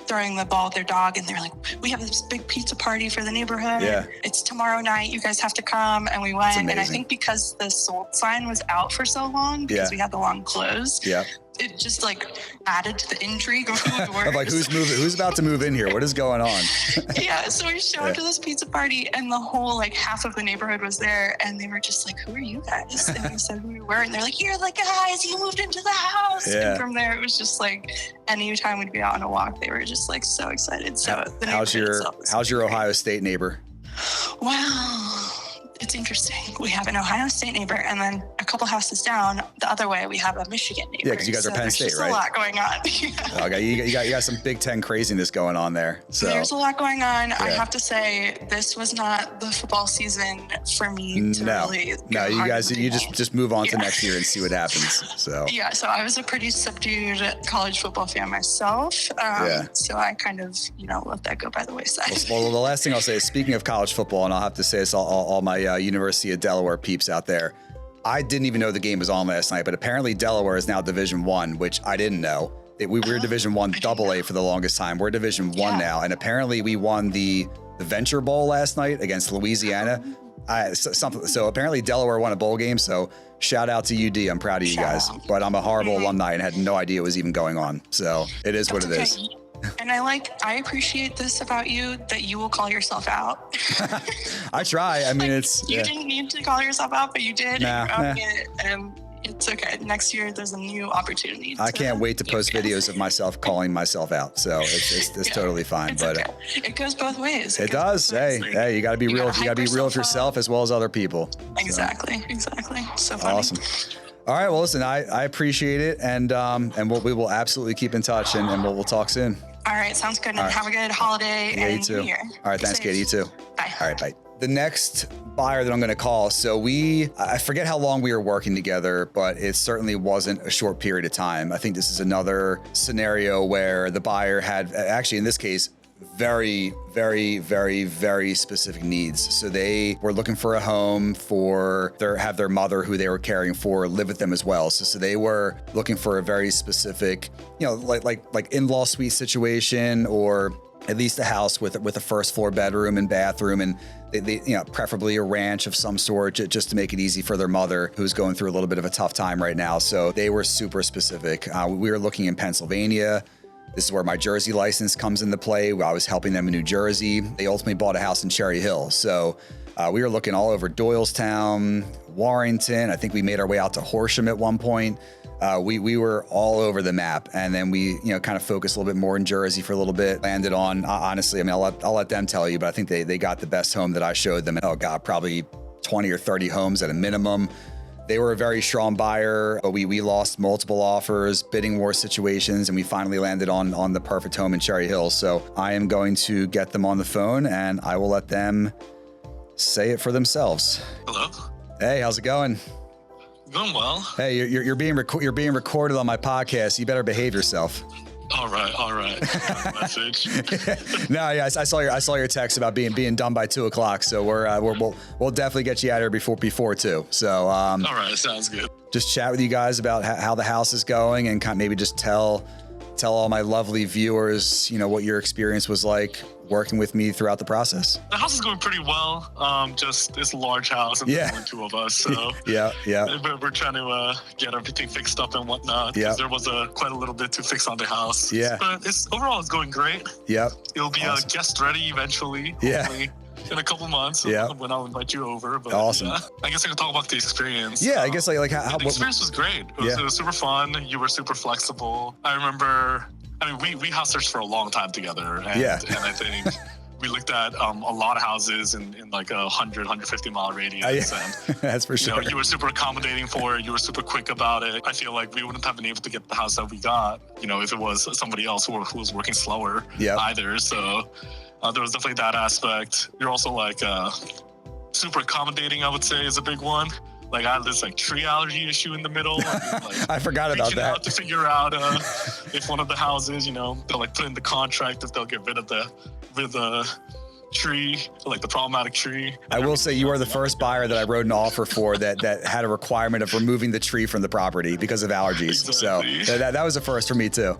throwing the ball at their dog, and they're like, we have this big pizza party for the neighborhood. Yeah. It's tomorrow night. You guys have to come. And we went. And I think because the sold sign was out for so long, because we had the long close. Yeah. It just like added to the intrigue of who we were. Of like, who's about to move in here? What is going on? Yeah. So we showed up to this pizza party, and the whole like half of the neighborhood was there, and they were just like, who are you guys? And we said who we were, and they're like, you're the guys, you moved into the house. Yeah. And from there it was just like anytime we'd be out on a walk, they were just like so excited. So the how's your Ohio State neighbor? Wow. it's interesting. We have an Ohio State neighbor, and then a couple houses down the other way, we have a Michigan neighbor. Yeah, because you guys are Penn State, there's right? There's a lot going on. Okay, you got some Big Ten craziness going on there. So there's a lot going on. Yeah. I have to say, this was not the football season for me to really. No, you guys, you just move on to next year and see what happens. So yeah, so I was a pretty subdued college football fan myself. So I kind of, let that go by the wayside. Well, the last thing I'll say is, speaking of college football, and I'll have to say this, all my University of Delaware peeps out there, I didn't even know the game was on last night, but apparently Delaware is now Division I, which I didn't know. We were Division I AA for the longest time. We're Division I now, and apparently we won the Venture Bowl last night against Louisiana. So apparently Delaware won a bowl game, so shout out to UD. I'm proud of you guys. But I'm a horrible alumni and had no idea it was even going on. So it is what it is. And I appreciate this about you, that you will call yourself out. I try. I mean, you didn't need to call yourself out, but you did. And it's okay. Next year, there's a new opportunity. I can't wait to post videos of myself calling myself out. So it's totally fine. But okay. It goes both ways. It does. Hey, you got to be real. You got to be real with yourself as well as other people. Exactly. So funny. Awesome. All right. Well, listen, I appreciate it, and we will absolutely keep in touch, and we'll talk soon. All right, sounds good. And have a good holiday and you too. New Year. All right, thanks, Katie. You too. Bye. All right, bye. The next buyer that I'm going to call. So I forget how long we were working together, but it certainly wasn't a short period of time. I think this is another scenario where the buyer had, actually in this case, very, very, very, very specific needs. So they were looking for a home have their mother, who they were caring for, live with them as well. So they were looking for a very specific, like in-law suite situation, or at least a house with a first floor bedroom and bathroom, and they preferably a ranch of some sort, just to make it easy for their mother, who's going through a little bit of a tough time right now. So they were super specific. We were looking in Pennsylvania. This is where my Jersey license comes into play. I was helping them in New Jersey. They ultimately bought a house in Cherry Hill. So we were looking all over Doylestown, Warrington. I think we made our way out to Horsham at one point. We were all over the map, and then we kind of focused a little bit more in Jersey for a little bit. Landed on, honestly, I mean, I'll let them tell you, but I think they got the best home that I showed them. Oh God, probably 20 or 30 homes at a minimum. They were a very strong buyer, but we lost multiple offers, bidding war situations, and we finally landed on the perfect home in Cherry Hill. So I am going to get them on the phone, and I will let them say it for themselves. Hello. Hey, how's it going? Going well. Hey, you're being recorded on my podcast. You better behave yourself. All right. Message. No, yeah, I saw your text about being done by 2:00. So we'll definitely get you out here before 2. So all right, sounds good. Just chat with you guys about how the house is going, and kind of maybe just tell all my lovely viewers, what your experience was like working with me throughout the process. The house is going pretty well. Just it's a large house, and there's only 2 of us, so yeah. We're trying to get everything fixed up and whatnot. Yeah. There was quite a little bit to fix on the house. Yeah. But overall it's going great. Yep. It'll be guest ready eventually. Yeah. Hopefully. In a couple months, when I'll invite you over. But awesome. Yeah, I guess I can talk about the experience. Yeah, I guess like how the experience was great. It was super fun. You were super flexible. I remember. I mean, we house searched for a long time together, and I think we looked at a lot of houses in like 150 mile radius. And, that's for sure. You were super accommodating for it. You were super quick about it. I feel like we wouldn't have been able to get the house that we got, if it was somebody else who was working slower either. So there was definitely that aspect. You're also like super accommodating, I would say, is a big one. Like I had this tree allergy issue in the middle. I forgot about that. Out to figure out if one of the houses, they'll put in the contract if they'll get rid of the tree, like the problematic tree. I will say you are the first buyer that I wrote an offer for that had a requirement of removing the tree from the property because of allergies. Exactly. So that was a first for me too.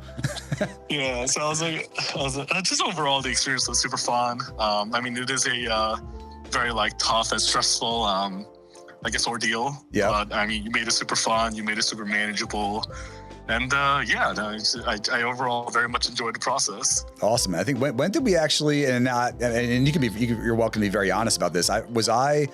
Yeah. So I was like, just overall the experience was super fun. I mean, it is a very tough and stressful, I guess, ordeal. Yeah. But I mean, you made it super fun. You made it super manageable. And I overall very much enjoyed the process. Awesome. I think when did we actually, and you're welcome to be very honest about this. Was I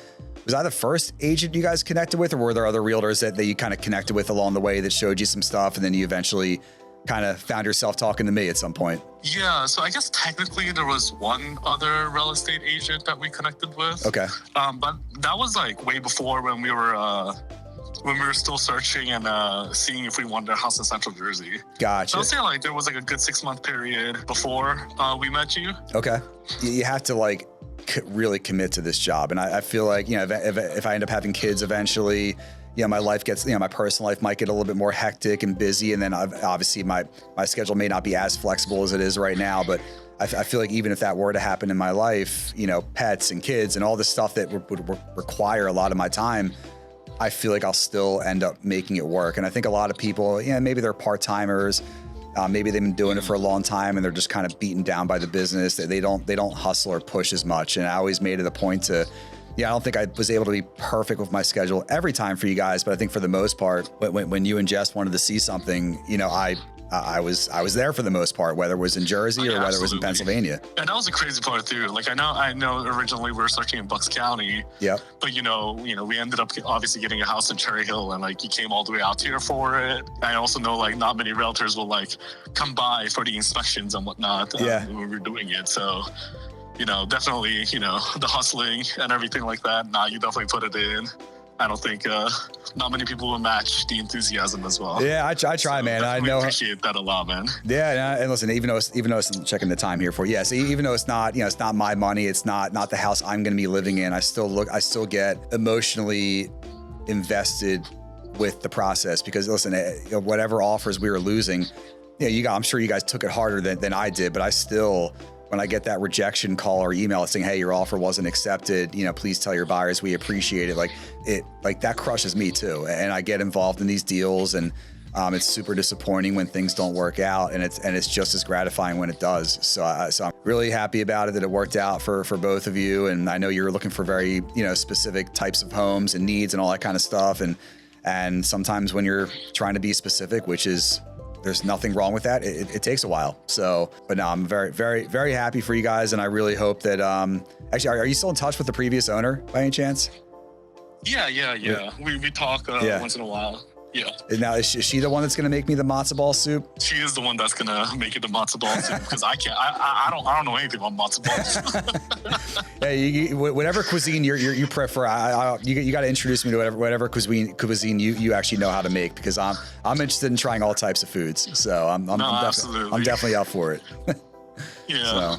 the first agent you guys connected with, or were there other realtors that you kind of connected with along the way that showed you some stuff, and then you eventually kind of found yourself talking to me at some point. Yeah, so I guess technically there was one other real estate agent that we connected with. Okay. But that was like way before when we were still searching and seeing if we wanted a house in Central Jersey. Gotcha. So I'll say like there was like a good 6-month period before we met you. Okay. You have to like really commit to this job. And I feel like, you know, if I end up having kids eventually, you know, my life gets, you know, my personal life might get a little bit more hectic and busy. And then obviously my schedule may not be as flexible as it is right now, but I feel like even if that were to happen in my life, you know, pets and kids and all the stuff that would require a lot of my time, I feel like I'll still end up making it work. And I think a lot of people, you know, maybe they're part-timers, maybe they've been doing it for a long time and they're just kind of beaten down by the business. They don't hustle or push as much. And I always made it a point to, I don't think I was able to be perfect with my schedule every time for you guys, but I think for the most part, when you and Jess wanted to see something, you know, I was there for the most part, whether it was in Jersey or whether it was in Pennsylvania. And that was the crazy part too. Like I know originally we were searching in Bucks County. Yep. But you know, we ended up obviously getting a house in Cherry Hill, and like you came all the way out here for it. I also know like not many realtors will like come by for the inspections and whatnot when we were doing it. So, you know, definitely, you know, the hustling and everything like that. Nah, you definitely put it in. I don't think not many people will match the enthusiasm as well. Yeah, I try, man. I know. Appreciate that a lot, man. Yeah, and listen, even though it's checking the time here for you. Yes, even though it's not, you know, it's not my money, it's not the house I'm going to be living in. I still get emotionally invested with the process because listen, you know, whatever offers we were losing, you know, I'm sure you guys took it harder than I did, but I still. When I get that rejection call or email saying, hey, your offer wasn't accepted, you know, please tell your buyers we appreciate it. Like that crushes me too. And I get involved in these deals and it's super disappointing when things don't work out and it's just as gratifying when it does. So I'm really happy about it that it worked out for both of you. And I know you're looking for very, you know, specific types of homes and needs and all that kind of stuff. And sometimes when you're trying to be specific, which is, there's nothing wrong with that. It takes a while. So, but no, I'm very, very, very happy for you guys. And I really hope that, actually, are you still in touch with the previous owner by any chance? Yeah. We talk once in a while. Yeah. Now, is she the one that's going to make me the matzo ball soup? She is the one that's going to make it the matzo ball soup because I can't, I don't know anything about matzo balls. Yeah, whatever cuisine you prefer, you got to introduce me to whatever cuisine you actually know how to make because I'm interested in trying all types of foods. So I'm definitely up for it. Yeah. So.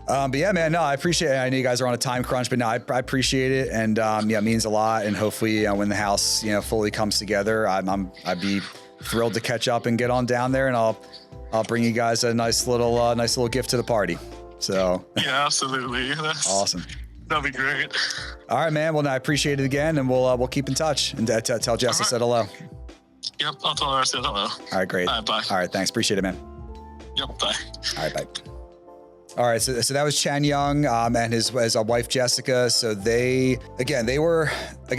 But yeah, man, no, I appreciate it. I know you guys are on a time crunch, but no, I appreciate it. And it means a lot. And hopefully when the house, you know, fully comes together, I'd be thrilled to catch up and get on down there and I'll bring you guys a nice little gift to the party. So yeah, absolutely. That's awesome. That'd be great. All right, man. Well, no, I appreciate it again and we'll keep in touch and tell Jess I said hello. Yep. I'll tell her I said hello. All right, great. All right, bye. All right. Thanks. Appreciate it, man. Yep. Bye. All right. Bye. All right, so that was Chan Young and his wife Jessica. So they were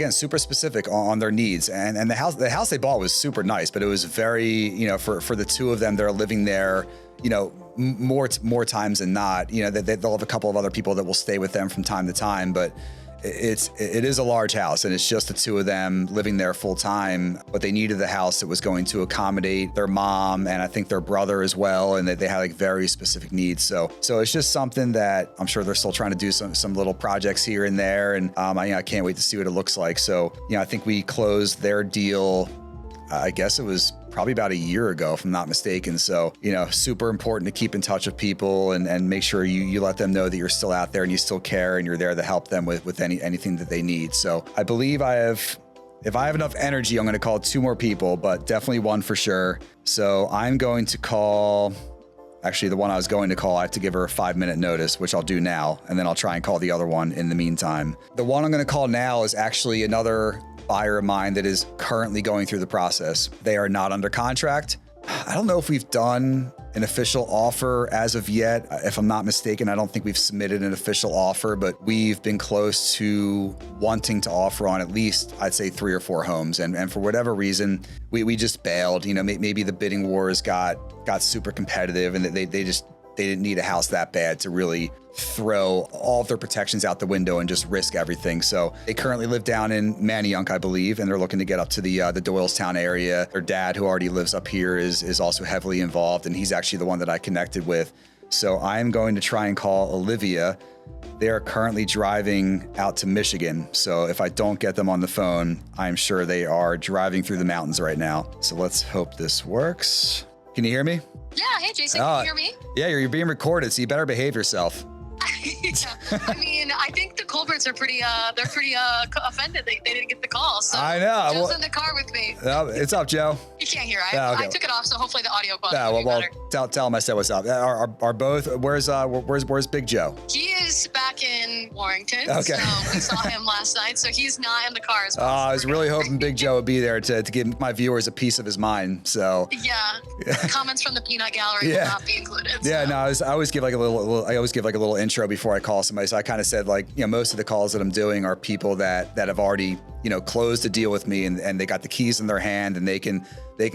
super specific on their needs, and the house they bought was super nice, but it was very, you know, for the two of them, they're living there, you know, more times than not. You know, they'll have a couple of other people that will stay with them from time to time, but it is a large house and it's just the two of them living there full time, but they needed the house that was going to accommodate their mom and I think their brother as well. And they had like very specific needs. So it's just something that I'm sure they're still trying to do some little projects here and there. And I can't wait to see what it looks like. So, you know, I think we closed their deal, I guess it was probably about a year ago, if I'm not mistaken. So, you know, super important to keep in touch with people and make sure you let them know that you're still out there and you still care and you're there to help them with anything that they need. So I believe if I have enough energy, I'm going to call 2 more people, but definitely one for sure. So I'm going to call, actually the one I was going to call, I have to give her a 5-minute notice, which I'll do now. And then I'll try and call the other one in the meantime. The one I'm going to call now is actually another buyer of mine that is currently going through the process. They are not under contract. I don't know if we've done an official offer as of yet. If I'm not mistaken, I don't think we've submitted an official offer, but we've been close to wanting to offer on at least, I'd say 3 or 4 homes. And for whatever reason, we just bailed. You know, maybe the bidding wars got super competitive and they just they didn't need a house that bad to really throw all of their protections out the window and just risk everything. So they currently live down in Manayunk, I believe, and they're looking to get up to the Doylestown area. Their dad, who already lives up here, is also heavily involved, and he's actually the one that I connected with. So I'm going to try and call Olivia. They are currently driving out to Michigan. So if I don't get them on the phone, I'm sure they are driving through the mountains right now. So let's hope this works. Can you hear me? Yeah. Hey, Jason, can you hear me? Yeah, you're being recorded, so you better behave yourself. Yeah. I mean, I think the Colberts are pretty offended they didn't get the call. So I know. Joe's in the car with me. It's up, Joe. You can't hear. Okay. I took it off, so hopefully the audio quality will be better. Tell him I said what's up. Are both? Where's Big Joe? He is back in Warrington. Okay. So we saw him last night, so he's not in the car as well. I was really hoping Big Joe would be there to give my viewers a piece of his mind. So yeah, comments from the peanut gallery will not be included. Yeah, so. no, I always give like a little intro before I call somebody. So I kind of said, like, you know, most of the calls that I'm doing are people that have already, you know, closed a deal with me and they got the keys in their hand and they can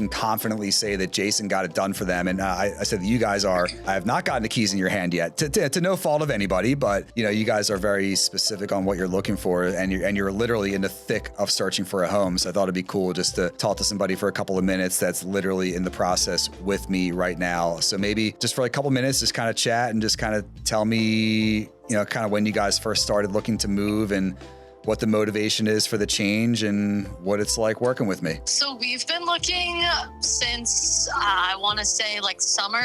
confidently say that Jason got it done for them. And I said that you guys I have not gotten the keys in your hand yet, to no fault of anybody, but you know, you guys are very specific on what you're looking for, and you're literally in the thick of searching for a home. So I thought it'd be cool just to talk to somebody for a couple of minutes that's literally in the process with me right now. So maybe just for like a couple minutes, just kind of chat and just kind of tell me, you know, kind of when you guys first started looking to move and what the motivation is for the change and what it's like working with me. So we've been looking since I want to say like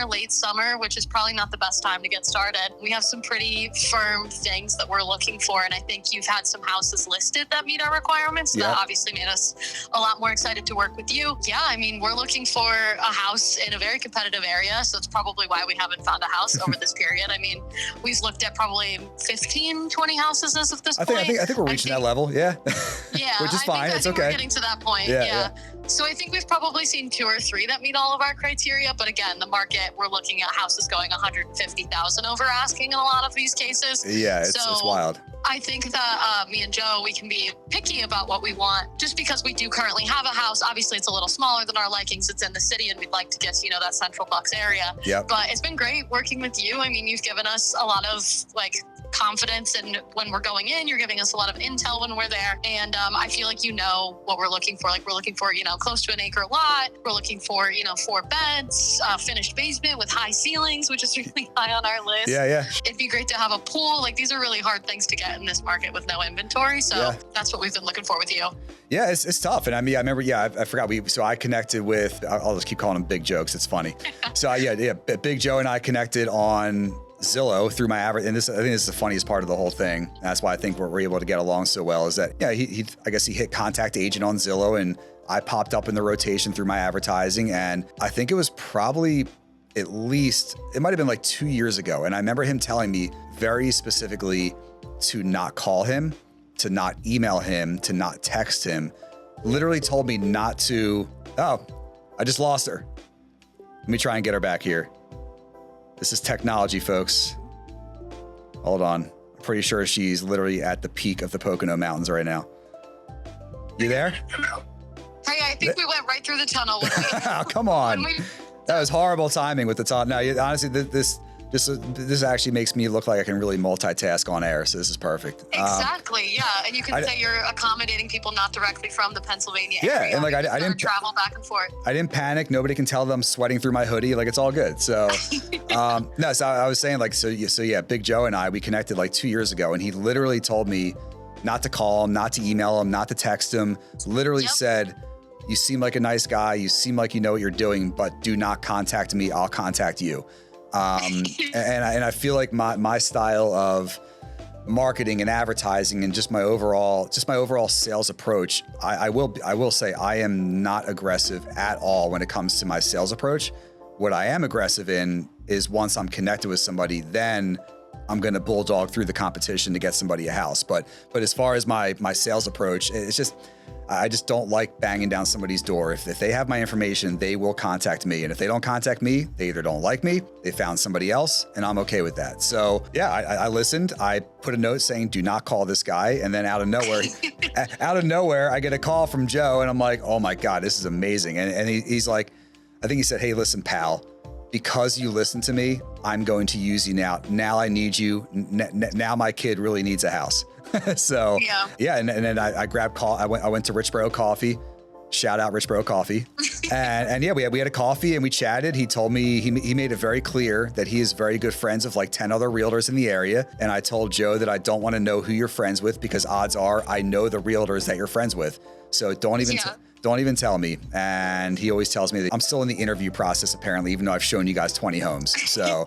late summer, which is probably not the best time to get started. We have some pretty firm things that we're looking for. And I think you've had some houses listed that meet our requirements. That obviously made us a lot more excited to work with you. Yeah, I mean, we're looking for a house in a very competitive area. So it's probably why we haven't found a house over this period. I mean, we've looked at probably 15, 20 houses as of this point. I think we're reaching that level. Yeah. Yeah. Which is fine. I think okay. We're getting to that point. Yeah. So I think we've probably seen 2 or 3 that meet all of our criteria. But again, the market, we're looking at houses going 150,000 over asking in a lot of these cases. Yeah, it's wild. I think that me and Joe, we can be picky about what we want just because we do currently have a house. Obviously, it's a little smaller than our likings. It's in the city and we'd like to get to, you know, that Central Bucks area. Yep. But it's been great working with you. I mean, you've given us a lot of like confidence, and when we're going in, you're giving us a lot of intel when we're there. And I feel like you know what we're looking for. Like we're looking for, you know, close to an acre lot. We're looking for, you know, 4 beds, finished basement with high ceilings, which is really high on our list. Yeah. It'd be great to have a pool. Like these are really hard things to get in this market with no inventory. So that's what we've been looking for with you. Yeah, it's tough. And I mean, I remember, I forgot so I connected with, I'll just keep calling him Big Joe because it's funny. So Big Joe and I connected on Zillow through my average, and I think this is the funniest part of the whole thing. That's why I think we're able to get along so well, is that, I guess he hit contact agent on Zillow and I popped up in the rotation through my advertising. And I think it was probably it might have been like 2 years ago. And I remember him telling me very specifically to not call him, to not email him, to not text him. Literally told me not to, I just lost her. Let me try and get her back here. This is technology, folks. Hold on. I'm pretty sure she's literally at the peak of the Pocono Mountains right now. You there? Hey, I think we went right through the tunnel. Oh, come on. That was horrible timing with the tunnel. No, honestly, this actually makes me look like I can really multitask on air, so this is perfect. Exactly, yeah. And you can say you're accommodating people not directly from the Pennsylvania area. Yeah, and like I didn't travel back and forth. I didn't panic. Nobody can tell that I'm sweating through my hoodie. Like, it's all good. So, no. So I was saying, like, so yeah, Big Joe and we connected like 2 years ago, and he literally told me not to call him, not to email him, not to text him. Literally said, "You seem like a nice guy. You seem like you know what you're doing, but do not contact me. I'll contact you." And I feel like my style of marketing and advertising and just my overall sales approach, I will say I am not aggressive at all when it comes to my sales approach. What I am aggressive in is once I'm connected with somebody, then I'm going to bulldog through the competition to get somebody a house. But as far as my sales approach, it's just, I just don't like banging down somebody's door. If they have my information, they will contact me. And if they don't contact me, they either don't like me, they found somebody else, and I'm okay with that. So yeah, I listened. I put a note saying, do not call this guy. And then out of nowhere, I get a call from Joe, and I'm like, oh my God, this is amazing. And he's like, I think he said, hey, listen, pal, because you listened to me, I'm going to use you now. Now I need you. Now my kid really needs a house. So yeah. And then I grabbed I went to Richboro Coffee. Shout out Richboro Coffee. and yeah, we had a coffee and we chatted. He told me, he made it very clear that he is very good friends of like 10 other realtors in the area. And I told Joe that I don't want to know who you're friends with because odds are I know the realtors that you're friends with. So don't even tell me. And he always tells me that I'm still in the interview process, apparently, even though I've shown you guys 20 homes. So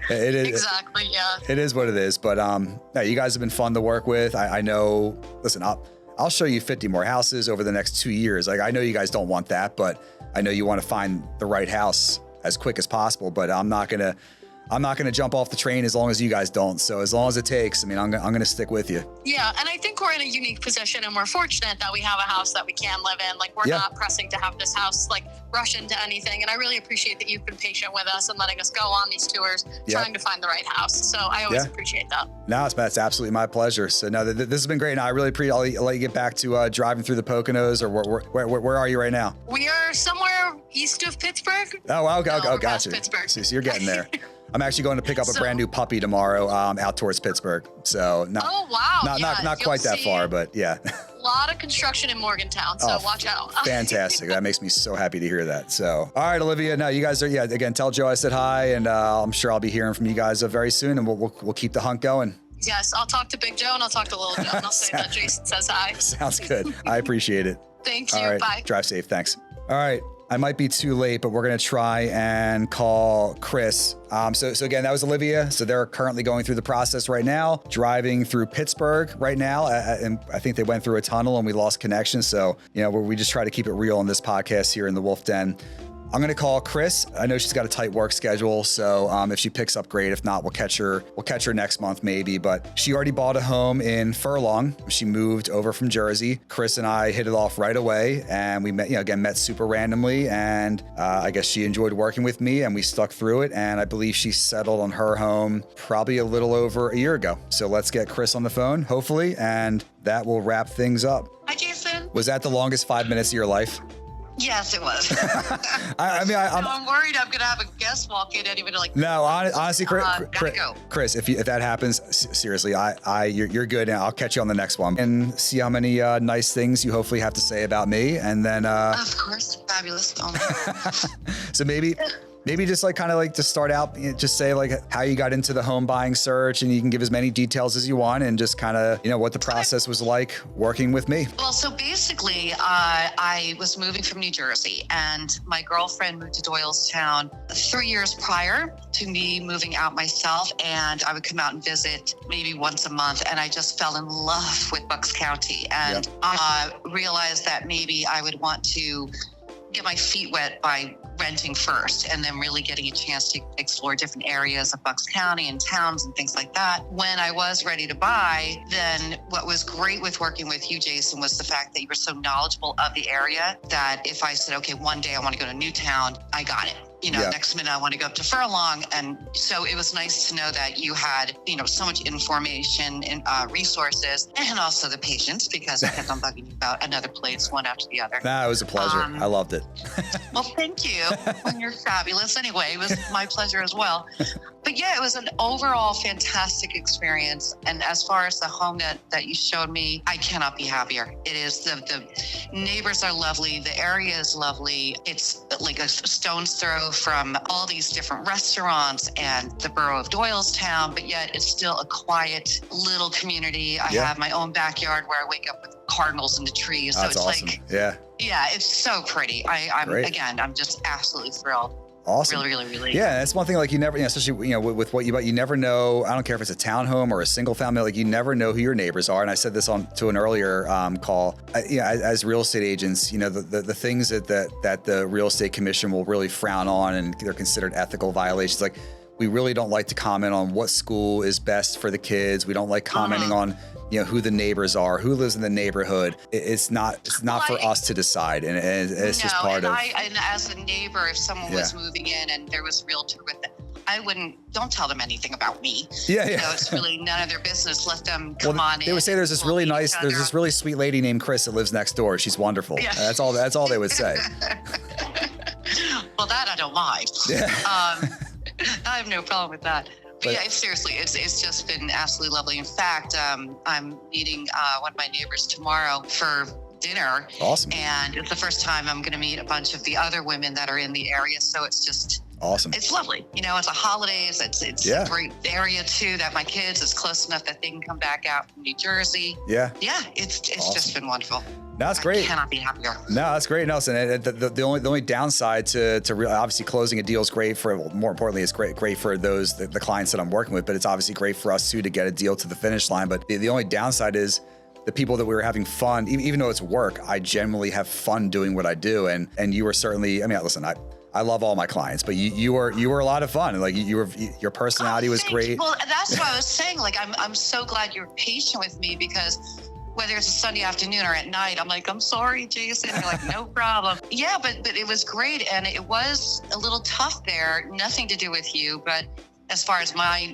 it is exactly, yeah. It is what it is. But yeah, you guys have been fun to work with. I know, listen, I'll show you 50 more houses over the next 2 years. Like, I know you guys don't want that, but I know you want to find the right house as quick as possible, but I'm not going to jump off the train as long as you guys don't. So as long as it takes, I mean, I'm going to stick with you. Yeah. And I think we're in a unique position and we're fortunate that we have a house that we can live in. Like, we're not pressing to have this house, like, rush into anything. And I really appreciate that you've been patient with us and letting us go on these tours, trying to find the right house. So I always appreciate that. No, it's absolutely my pleasure. So no, this has been great. Now I really appreciate, I'll let you get back to driving through the Poconos, or where are you right now? We are somewhere east of Pittsburgh. Oh, wow. No, Gotcha. Pittsburgh. So you're getting there. I'm actually going to pick up a brand new puppy tomorrow out towards Pittsburgh. So not quite that far, but yeah. A lot of construction in Morgantown, so watch out. Fantastic. That makes me so happy to hear that. So, all right, Olivia. No, you guys are, again, tell Joe I said hi, and I'm sure I'll be hearing from you guys very soon, and we'll keep the hunt going. Yes, I'll talk to Big Joe and I'll talk to Little Joe, and I'll say that Jason says hi. Sounds good. I appreciate it. Thank you. All right, bye. Drive safe. Thanks. All right. I might be too late, but we're going to try and call Chris. So again, that was Olivia. So they're currently going through the process right now, driving through Pittsburgh right now. And I think they went through a tunnel and we lost connection. So, we just try to keep it real in this podcast here in the Wolf Den. I'm going to call Chris. I know she's got a tight work schedule, so if she picks up, great. If not, we'll catch her next month maybe. But she already bought a home in Furlong. She moved over from Jersey. Chris and I hit it off right away, and we met super randomly. And I guess she enjoyed working with me, and we stuck through it. And I believe she settled on her home probably a little over a year ago. So let's get Chris on the phone, hopefully, and that will wrap things up. Hi, Jason. Was that the longest 5 minutes of your life? Yes, it was. I'm worried I'm going to have a guest walk in anyway. No, honestly, go. Chris, if that happens, seriously, you're good, and I'll catch you on the next one and see how many nice things you hopefully have to say about me, and then. Of course, fabulous. Oh So maybe just to start out, just say how you got into the home buying search, and you can give as many details as you want, and just what the process was like working with me. Well, so basically, I was moving from New Jersey, and my girlfriend moved to Doylestown 3 years prior to me moving out myself, and I would come out and visit maybe once a month, and I just fell in love with Bucks County, and realized that maybe I would want to get my feet wet by renting first, and then really getting a chance to explore different areas of Bucks County and towns and things like that. When I was ready to buy, then what was great with working with you, Jason, was the fact that you were so knowledgeable of the area that if I said, okay, one day I want to go to Newtown, I got it. Next minute I want to go up to Furlong. And so it was nice to know that you had, so much information and resources, and also the patience, because I kept on bugging you about another place, one after the other. Nah, it was a pleasure. I loved it. Well, thank you. When you're fabulous. Anyway, it was my pleasure as well. But yeah, it was an overall fantastic experience. And as far as the home that you showed me, I cannot be happier. It is, the neighbors are lovely. The area is lovely. It's like a stone's throw from all these different restaurants and the borough of Doylestown, but yet it's still a quiet little community. I have my own backyard where I wake up with cardinals in the trees. That's so it's awesome. Yeah, it's so pretty. I'm just absolutely thrilled. Awesome. Really, really, really. Yeah, that's one thing. You never, especially with what you never know. I don't care if it's a townhome or a single family. You never know who your neighbors are. And I said this to an earlier call. As real estate agents, the things that the real estate commission will really frown on, and they're considered ethical violations. Like, we really don't like to comment on what school is best for the kids. We don't like commenting on who the neighbors are, who lives in the neighborhood. It's not for us to decide, and it's just part of. And as a neighbor, if someone was moving in and there was a realtor with them, I don't tell them anything about me. Yeah. It's really none of their business. Let them come on in. They would say there's this really sweet lady named Chris that lives next door. She's wonderful. Yeah. That's all they would say. Well, that I don't mind. Yeah. I have no problem with that. But yeah, seriously, it's just been absolutely lovely. In fact, I'm meeting one of my neighbors tomorrow for dinner. Awesome. And it's the first time I'm going to meet a bunch of the other women that are in the area. So it's just awesome. It's lovely. You know, it's a holidays. It's a great area too, that my kids is close enough that they can come back out from New Jersey. Yeah. Yeah. It's awesome. Just been wonderful. No, that's great. I cannot be happier. No, that's great, Nelson. And the only downside to obviously closing a deal is great for, well, more importantly, it's great for the clients that I'm working with, but it's obviously great for us too to get a deal to the finish line. But the only downside is the people that we were having fun, even though it's work, I generally have fun doing what I do. And you were certainly, I mean, listen, I love all my clients, but you were a lot of fun. Like your personality was great. Well, that's what I was saying. Like, I'm so glad you're patient with me, because whether it's a Sunday afternoon or at night, I'm like, I'm sorry, Jason. You're like, no problem. Yeah, but it was great. And it was a little tough there. Nothing to do with you, but as far as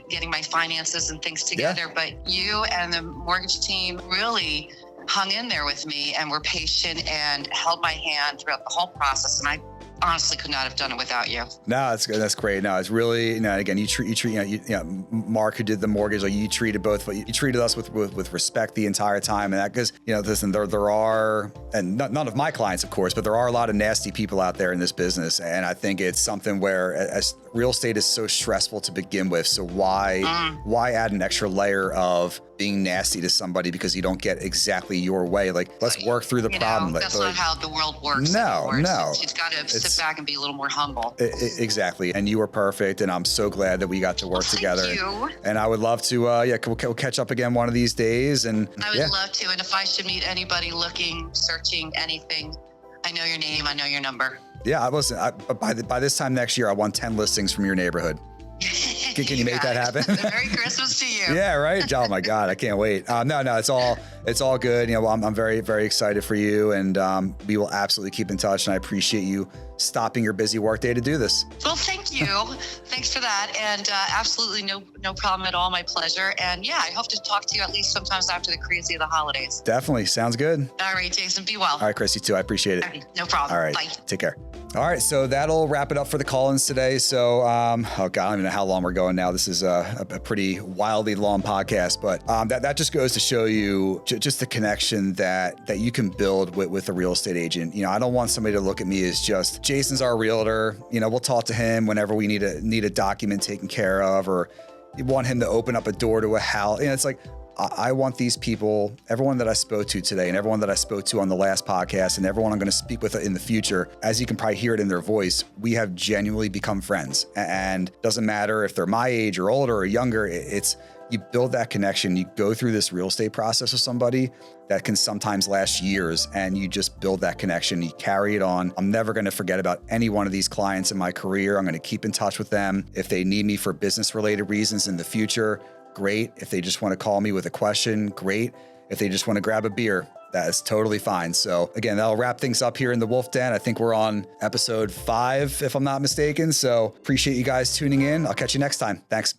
getting my finances and things together, but you and the mortgage team really hung in there with me and were patient and held my hand throughout the whole process. And I honestly could not have done it without you. No, that's great. No, it's really, again, you treat, Mark, who did the mortgage, like you treated you treated us with respect the entire time. And that, because, listen, there are, and none of my clients, of course, but there are a lot of nasty people out there in this business. And I think it's something where, as real estate is so stressful to begin with. So why add an extra layer of being nasty to somebody because you don't get exactly your way? Like, let's work through the problem. That's not how the world works. No. She's got to sit back and be a little more humble. Exactly. And you were perfect. And I'm so glad that we got to work together. Thank you. And I would love to, we'll catch up again one of these days. And I would love to. And if I should meet anybody looking, searching anything, I know your name, I know your number. Yeah, listen, by this time next year, I want 10 listings from your neighborhood. Can you make that happen? Merry Christmas to you. Yeah, right. Oh my God, I can't wait. No, it's all good. I'm very, very excited for you, and we will absolutely keep in touch. And I appreciate you stopping your busy workday to do this. Well, thank you. Thanks for that. And absolutely no problem at all. My pleasure. And yeah, I hope to talk to you at least sometimes after the crazy of the holidays. Definitely. Sounds good. All right, Jason, be well. All right, Chris, you too. I appreciate it. Okay, no problem. All right. Bye. Take care. All right, so that'll wrap it up for the call-ins today. So, oh God, I don't even know how long we're going now. This is a pretty wildly long podcast, but that just goes to show you just the connection that you can build with a real estate agent. I don't want somebody to look at me as just Jason's our realtor. We'll talk to him whenever we need a document taken care of, or you want him to open up a door to a house. It's like, I want these people, everyone that I spoke to today and everyone that I spoke to on the last podcast and everyone I'm going to speak with in the future, as you can probably hear it in their voice, we have genuinely become friends. And it doesn't matter if they're my age or older or younger, it's you build that connection. You go through this real estate process with somebody that can sometimes last years, and you just build that connection. You carry it on. I'm never going to forget about any one of these clients in my career. I'm going to keep in touch with them. If they need me for business related reasons in the future, great. If they just want to call me with a question, great. If they just want to grab a beer, that is totally fine. So again, that'll wrap things up here in the Wolf Den. I think we're on episode 5, if I'm not mistaken. So appreciate you guys tuning in. I'll catch you next time. Thanks.